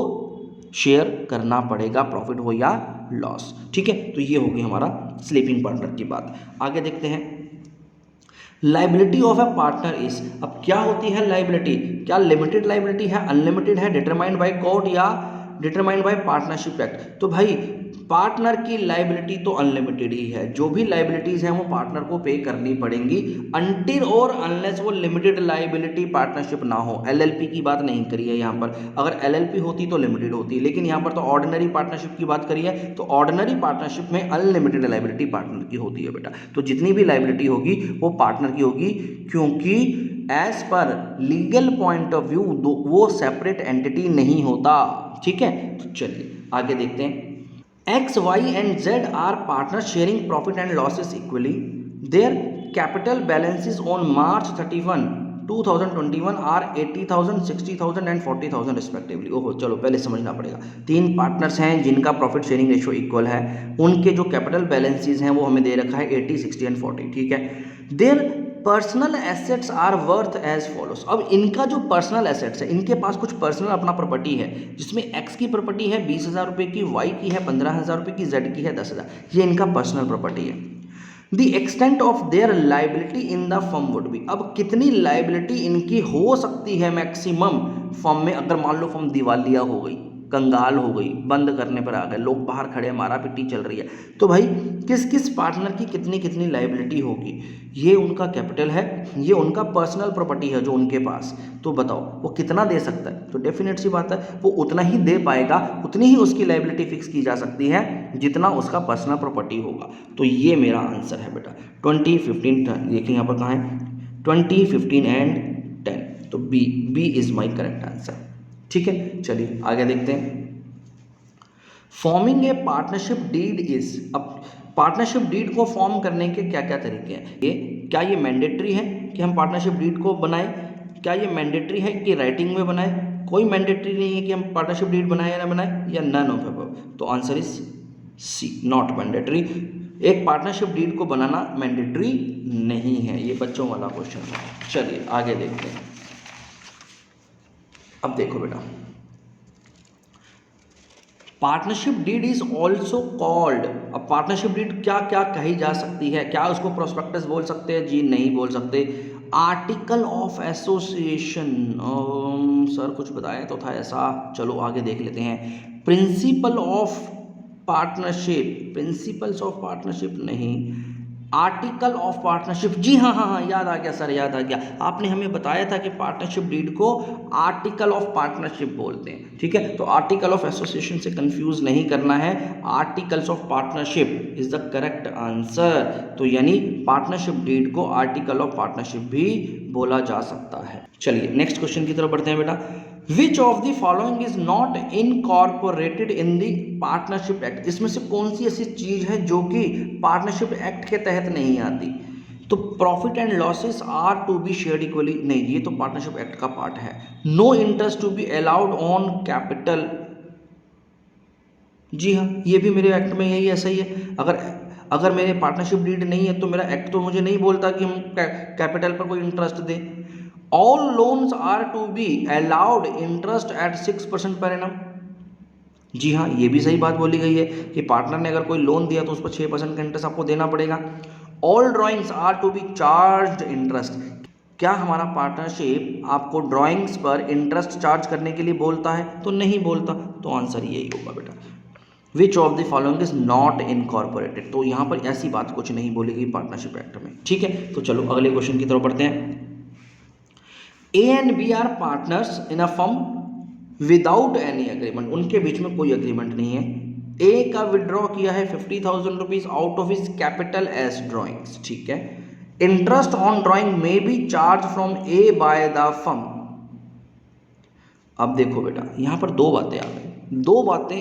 शेयर करना पड़ेगा, प्रॉफिट हो या लॉस। ठीक है, तो ये होगी हमारा स्लीपिंग पार्टनर की बात। आगे देखते हैं। Liability of A partner is, अब क्या होती है लाइबिलिटी? क्या लिमिटेड लाइबिलिटी है, अनलिमिटेड है, डिटरमाइंड बाय कोर्ट या डिटरमाइंड बाय पार्टनरशिप एक्ट? तो भाई पार्टनर की लाइबिलिटी तो अनलिमिटेड ही है, जो भी लाइबिलिटीज हैं वो पार्टनर को पे करनी पड़ेंगी अनटिल और अनलेस वो लिमिटेड लाइबिलिटी पार्टनरशिप ना हो। एलएलपी की बात नहीं करी है यहाँ पर, अगर एलएलपी होती तो लिमिटेड होती, लेकिन यहाँ पर तो ऑर्डिनरी पार्टनरशिप की बात करी है, तो ऑर्डिनरी पार्टनरशिप में अनलिमिटेड लाइबिलिटी पार्टनर की होती है बेटा। तो जितनी भी लाइबिलिटी होगी वो पार्टनर की होगी, क्योंकि as per legal point of view वो सेपरेट एंटिटी नहीं होता। ठीक है, तो चलिए आगे देखते हैं। X, Y and Z are partners sharing profit and losses equally. Their capital balances on March 31, 2021 are 80,000, 60,000 and 40,000 respectively. ओहो, चलो पहले समझना पड़ेगा। तीन पार्टनर्स हैं जिनका प्रॉफिट शेयरिंग रेशियो इक्वल है, उनके जो कैपिटल बैलेंसेस हैं वो हमें दे रखा है 80, 60 एंड 40, ठीक है। Their personal assets are worth as follows. अब इनका जो पर्सनल एसेट्स है, इनके पास कुछ पर्सनल अपना प्रॉपर्टी है, जिसमें एक्स की प्रॉपर्टी है 20,000 रुपये की, वाई की है 15,000 रुपये की, जेड की है 10,000। ये इनका पर्सनल प्रॉपर्टी है। The extent of there liability in the firm would be. अब कितनी लाइबिलिटी इनकी हो सकती है मैक्सिमम फर्म में, अगर मान लो फर्म दिवालिया हो गई, कंगाल हो गई, बंद करने पर आ गए, लोग बाहर खड़े हैं, मारा पिटी चल रही है, तो भाई किस किस पार्टनर की कितनी कितनी लाइबिलिटी होगी। ये उनका कैपिटल है, ये उनका पर्सनल प्रॉपर्टी है जो उनके पास, तो बताओ वो कितना दे सकता है। तो डेफिनेट सी बात है वो उतना ही दे पाएगा, उतनी ही उसकी लाइबिलिटी फिक्स की जा सकती है जितना उसका पर्सनल प्रॉपर्टी होगा। तो ये मेरा आंसर है बेटा 20, 15, देखिए यहाँ पर कहाँ है 20, 15 एंड 10, तो B is my correct answer. ठीक है, चलिए आगे देखते हैं। Forming a partnership deed is. अब पार्टनरशिप डीड को फॉर्म करने के क्या क्या तरीके हैं, क्या ये मैंडेटरी है कि हम पार्टनरशिप डीड को बनाएं? क्या ये मैंडेटरी है कि राइटिंग में बनाएं? कोई मैंडेटरी नहीं है कि हम पार्टनरशिप डीड बनाएं या ना बनाएं, या नन ऑफ अबव। तो answer is C, not mandatory. एक पार्टनरशिप डीड को बनाना मैंडेटरी नहीं है, ये बच्चों वाला क्वेश्चन है। चलिए आगे देखते हैं। अब देखो बेटा, partnership deed is also called. अब पार्टनरशिप डीड क्या क्या कही जा सकती है? क्या उसको प्रोस्पेक्टस बोल सकते हैं? जी नहीं बोल सकते। आर्टिकल ऑफ एसोसिएशन, सर कुछ बताएं तो था ऐसा, चलो आगे देख लेते हैं। Principle of partnership, principles of partnership नहीं, आर्टिकल ऑफ पार्टनरशिप। जी हाँ हाँ हाँ, याद आ गया सर, याद आ गया। आपने हमें बताया था कि पार्टनरशिप डीड को आर्टिकल ऑफ पार्टनरशिप बोलते हैं, ठीक है। तो आर्टिकल ऑफ एसोसिएशन से कंफ्यूज नहीं करना है, articles of partnership is the correct answer. तो यानी पार्टनरशिप डीड को आर्टिकल ऑफ पार्टनरशिप भी बोला जा सकता है। चलिए नेक्स्ट क्वेश्चन की तरफ बढ़ते हैं बेटा। विच of the following is not incorporated in the partnership act. इसमें से कौन सी ऐसी चीज है जो कि पार्टनरशिप एक्ट के तहत नहीं आती? तो profit and losses are to be shared equally, नहीं, ये तो पार्टनरशिप एक्ट का पार्ट है। No interest to be allowed on capital, जी हाँ, ये भी मेरे एक्ट में यही ऐसा ही है। अगर मेरे पार्टनरशिप डीड नहीं है तो मेरा एक्ट तो मुझे नहीं बोलता कि हम कैपिटल पर कोई इंटरेस्ट दें। All loans are to be allowed interest at 6% per annum, जी हाँ, ये भी सही बात बोली गई है कि पार्टनर ने अगर कोई लोन दिया तो उस पर 6% का इंटरेस्ट आपको देना पड़ेगा। All drawings are to be charged interest, क्या हमारा पार्टनरशिप आपको ड्राइंग्स पर इंटरेस्ट चार्ज करने के लिए बोलता है? तो नहीं बोलता, तो आंसर यही होगा बेटा। विच of the following is not incorporated, तो यहाँ पर ऐसी बात कुछ नहीं बोली गई पार्टनरशिप एक्ट में, ठीक है। तो चलो अगले क्वेश्चन की तरफ बढ़ते हैं। A and B are partners in a firm without any agreement, उनके बीच में कोई एग्रीमेंट नहीं है। ए का विड्रॉ किया है 50,000 rupees out of his capital as drawings, ठीक है। Interest on drawing may be charge from A by the firm. अब देखो बेटा, यहां पर दो बातें आ गई, दो बातें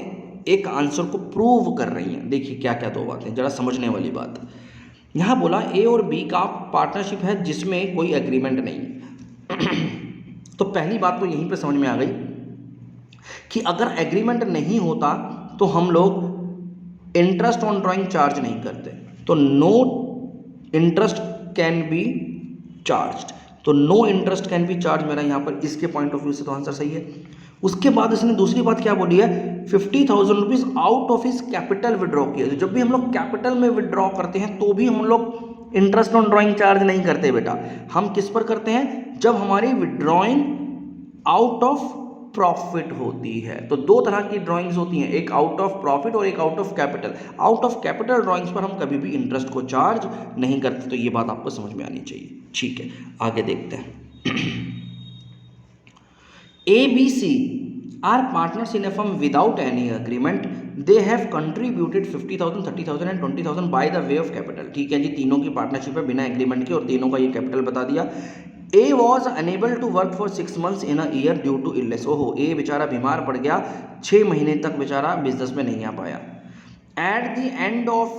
एक आंसर को प्रूव कर रही हैं। देखिए क्या क्या दो बातें, जरा समझने वाली बात। यहां बोला ए और बी का पार्टनरशिप है जिसमें कोई एग्रीमेंट नहीं। तो पहली बात तो यहीं पे समझ में आ गई कि अगर एग्रीमेंट नहीं होता तो हम लोग इंटरेस्ट ऑन ड्राइंग चार्ज नहीं करते, तो no interest can be charged, तो no interest can be charge मेरा यहाँ पर इसके पॉइंट ऑफ व्यू से तो आंसर सही है। उसके बाद इसने दूसरी बात क्या बोली है, 50,000 rupees out of his capital withdraw किया। जब भी हम लोग कैपिटल में विड्रॉ करते हैं तो भी हम लोग इंटरेस्ट ऑन ड्राइंग चार्ज नहीं करते बेटा। हम किस पर करते हैं? जब हमारी विड्रॉइंग आउट ऑफ प्रॉफिट होती है। तो दो तरह की ड्राइंग्स होती हैं, एक आउट ऑफ प्रॉफिट और एक out of capital. Out of capital drawings पर हम कभी भी इंटरेस्ट को चार्ज नहीं करते, तो ये बात आपको समझ में आनी चाहिए, ठीक है। आगे देखते हैं। A, B, C are partners in a firm without any agreement. They have contributed 50,000, 30,000 and 20,000 by the way of capital. ठीक है जी, तीनों की पार्टनरशिप है बिना एग्रीमेंट के और तीनों का ये कैपिटल बता दिया। A was unable to work for 6 months in a year due to illness. ओहो, A बेचारा बीमार पड़ गया, 6 महीने तक बेचारा बिजनेस में नहीं आ पाया। At the end of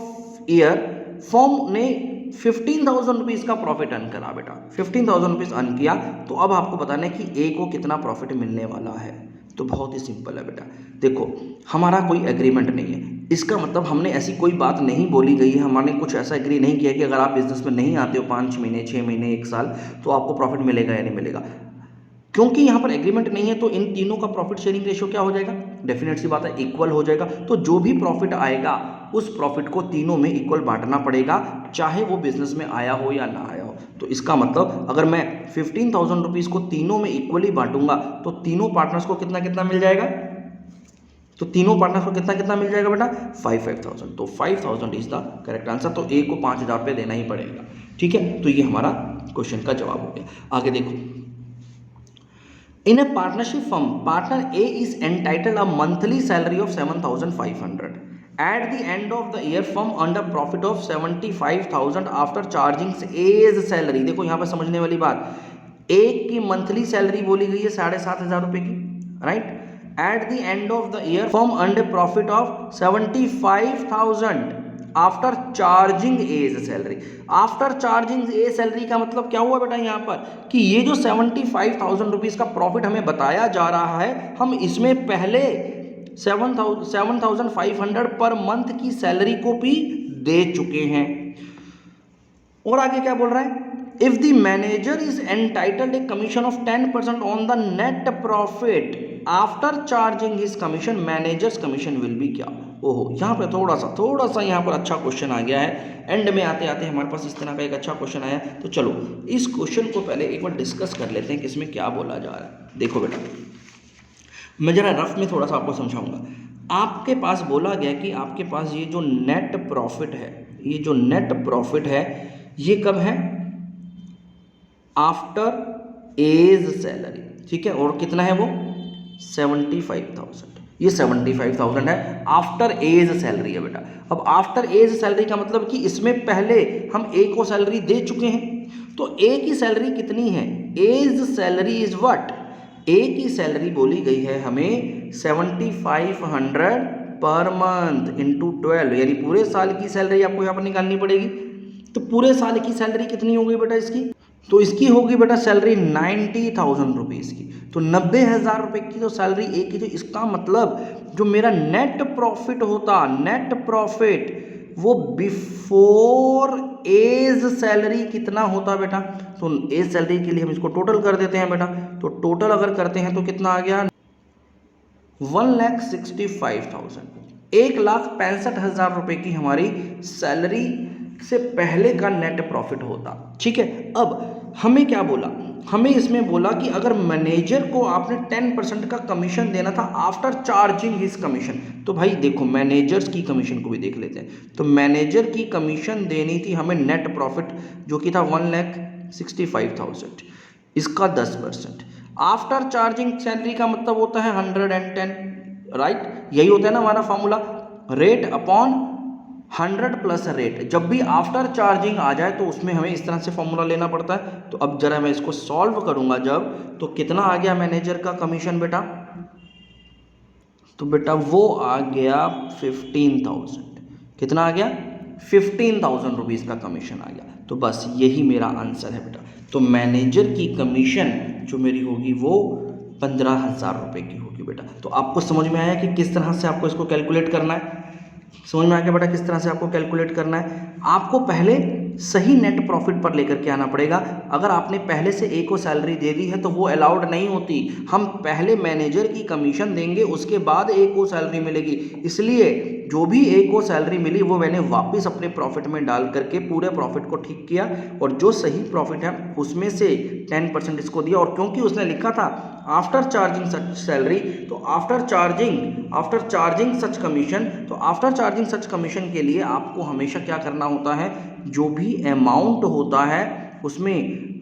year, firm ने 15,000 रुपीज़ का प्रॉफिट अर्न करा बेटा, 15,000 रुपीज़ अर्न किया, तो अब आपको बताना है कि ए को कितना प्रॉफिट मिलने वाला है। तो बहुत ही सिंपल है बेटा, देखो हमारा कोई एग्रीमेंट नहीं है, इसका मतलब हमने ऐसी कोई बात नहीं बोली गई है, हमने कुछ ऐसा एग्री नहीं किया कि अगर आप बिजनेस में नहीं आते हो 5 महीने 6 महीने 1 साल तो आपको प्रॉफिट मिलेगा या नहीं मिलेगा। क्योंकि यहाँ पर एग्रीमेंट नहीं है तो इन तीनों का प्रॉफिट शेयरिंग रेशियो क्या हो जाएगा, डेफिनेट सी बात है इक्वल हो जाएगा। तो जो भी प्रॉफिट आएगा उस प्रॉफिट को तीनों में इक्वल बांटना पड़ेगा, चाहे वो बिजनेस में आया हो या ना आया हो। तो इसका मतलब अगर मैं 15,000 रुपीज़ को तीनों में इक्वली बांटूंगा तो तीनों पार्टनर्स को कितना कितना मिल जाएगा, तो तीनों पार्टनर्स को कितना कितना मिल जाएगा बेटा 5,000। तो 5,000 इज द करेक्ट आंसर। तो ए को 5,000 रुपये देना ही पड़ेगा, ठीक है। तो ये हमारा क्वेश्चन का जवाब हो गया। आगे देखो, in a partnership firm partner A is entitled a monthly salary of 7,500 at the end of the year firm earn a profit of 75,000 after charging as salary. देखो यहाँ पर समझने वाली बात, एक की मंथली सैलरी बोली गई है 7,500 रुपये की, right. At the end of the year firm earn a profit of 75,000 after charging as salary. After charging as salary का मतलब क्या हुआ बेटा यहाँ पर कि ये जो 75,000 रुपीज़ का प्रॉफिट हमें बताया जा रहा है, हम इसमें पहले 7,500 पर मंथ की सैलरी को भी दे चुके हैं। और आगे क्या बोल रहा है, if the manager is entitled a commission of 10% on the net profit after charging his commission, managers commission will be क्या। ओहो, यहाँ पे थोड़ा सा यहाँ पर अच्छा क्वेश्चन आ गया है, एंड में आते आते हमारे पास इस तरह का एक अच्छा क्वेश्चन आया। तो चलो इस क्वेश्चन को पहले एक बार डिस्कस कर लेते हैं कि इसमें क्या बोला जा रहा है। देखो बेटा, मैं जरा रफ में थोड़ा सा आपको समझाऊंगा। आपके पास बोला गया कि आपके पास ये जो नेट प्रॉफिट है, ये जो नेट प्रॉफिट है ये कब है, आफ्टर एज सैलरी, ठीक है। और कितना है वो 75,000, ये 75,000 है, आफ्टर एज सैलरी है बेटा। अब आफ्टर एज सैलरी का मतलब कि इसमें पहले हम ए को सैलरी दे चुके हैं, तो ए की सैलरी कितनी है, एज सैलरी इज व्हाट, ए की सैलरी बोली गई है हमें 7,500 पर मंथ इंटू 12, यानी पूरे साल की सैलरी आपको यहाँ पर निकालनी पड़ेगी। तो पूरे साल की सैलरी कितनी हो गई बेटा इसकी, तो इसकी होगी बेटा सैलरी 90,000 रुपीज़ की। तो 90,000 रुपये की तो सैलरी एक की, तो इसका मतलब जो मेरा नेट प्रॉफिट होता, नेट प्रॉफिट वो बिफोर एज सैलरी कितना होता बेटा, तो एज सैलरी के लिए हम इसको टोटल कर देते हैं बेटा। तो टोटल अगर करते हैं तो कितना आ गया 1,65,000, 1,65,000 रुपये की हमारी सैलरी से पहले का नेट प्रॉफिट होता, ठीक है। अब हमें क्या बोला, हमें इसमें बोला कि अगर मैनेजर को आपने 10% का कमीशन देना था आफ्टर चार्जिंग हिज कमीशन, तो भाई देखो मैनेजर्स की कमीशन को भी देख लेते हैं। तो मैनेजर की कमीशन देनी थी हमें नेट प्रॉफिट जो कि था 1,65,000, इसका 10%। आफ्टर चार्जिंग सैलरी का मतलब होता है 110, राइट। यही होता है ना हमारा formula, rate upon 100 plus rate. जब भी आफ्टर चार्जिंग आ जाए तो उसमें हमें इस तरह से फॉर्मूला लेना पड़ता है। तो अब जरा मैं इसको सॉल्व करूंगा जब, तो कितना आ गया मैनेजर का कमीशन बेटा, तो बेटा वो आ गया 15,000। कितना आ गया 15,000 रुपीज़ का कमीशन आ गया। तो बस यही मेरा आंसर है बेटा। तो मैनेजर की कमीशन जो मेरी होगी वो 15,000 रुपये की होगी बेटा। तो आपको समझ में आया कि किस तरह से आपको इसको कैलकुलेट करना है, समझ में आ गया बेटा किस तरह से आपको कैलकुलेट करना है। आपको पहले सही नेट प्रॉफिट पर लेकर के आना पड़ेगा। अगर आपने पहले से ए को सैलरी दे दी है तो वो अलाउड नहीं होती, हम पहले मैनेजर की कमीशन देंगे उसके बाद ए को सैलरी मिलेगी। इसलिए जो भी ए को सैलरी मिली वो मैंने वापस अपने प्रॉफिट में डाल करके पूरे प्रॉफिट को ठीक किया और जो सही प्रॉफिट है उसमें से 10% इसको दिया। और क्योंकि उसने लिखा था आफ्टर चार्जिंग सच सैलरी, तो आफ्टर चार्जिंग सच कमीशन, तो आफ्टर चार्जिंग सच कमीशन के लिए आपको हमेशा क्या करना होता है, जो भी अमाउंट होता है उसमें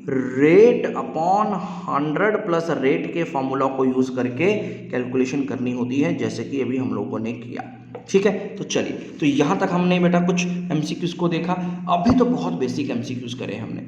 रेट अपॉन 100 प्लस रेट के फॉर्मूला को यूज़ करके कैलकुलेशन करनी होती है, जैसे कि अभी हम लोगों ने किया। ठीक है, तो चलिए, तो यहाँ तक हमने बेटा कुछ एमसीक्यूज़ को देखा। अभी तो बहुत बेसिक एमसीक्यूज़ करे हमने।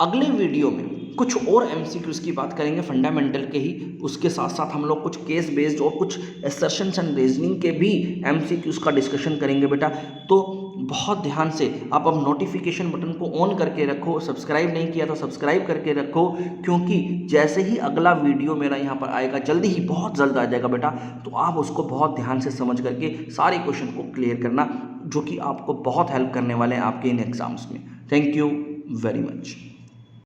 अगले वीडियो में कुछ और एमसीक्यूज की बात करेंगे फंडामेंटल के ही, उसके साथ साथ हम लोग कुछ केस बेस्ड और कुछ एसर्शंस एंड रीजनिंग के भी एमसीक्यूज का डिस्कशन करेंगे बेटा। तो बहुत ध्यान से आप अब नोटिफिकेशन बटन को ऑन करके रखो, सब्सक्राइब नहीं किया तो सब्सक्राइब करके रखो, क्योंकि जैसे ही अगला वीडियो मेरा यहाँ पर आएगा, जल्दी ही बहुत जल्द आ जाएगा बेटा, तो आप उसको बहुत ध्यान से समझ करके सारे क्वेश्चन को क्लियर करना, जो कि आपको बहुत हेल्प करने वाले हैं आपके इन एग्जाम्स में। Thank you very much.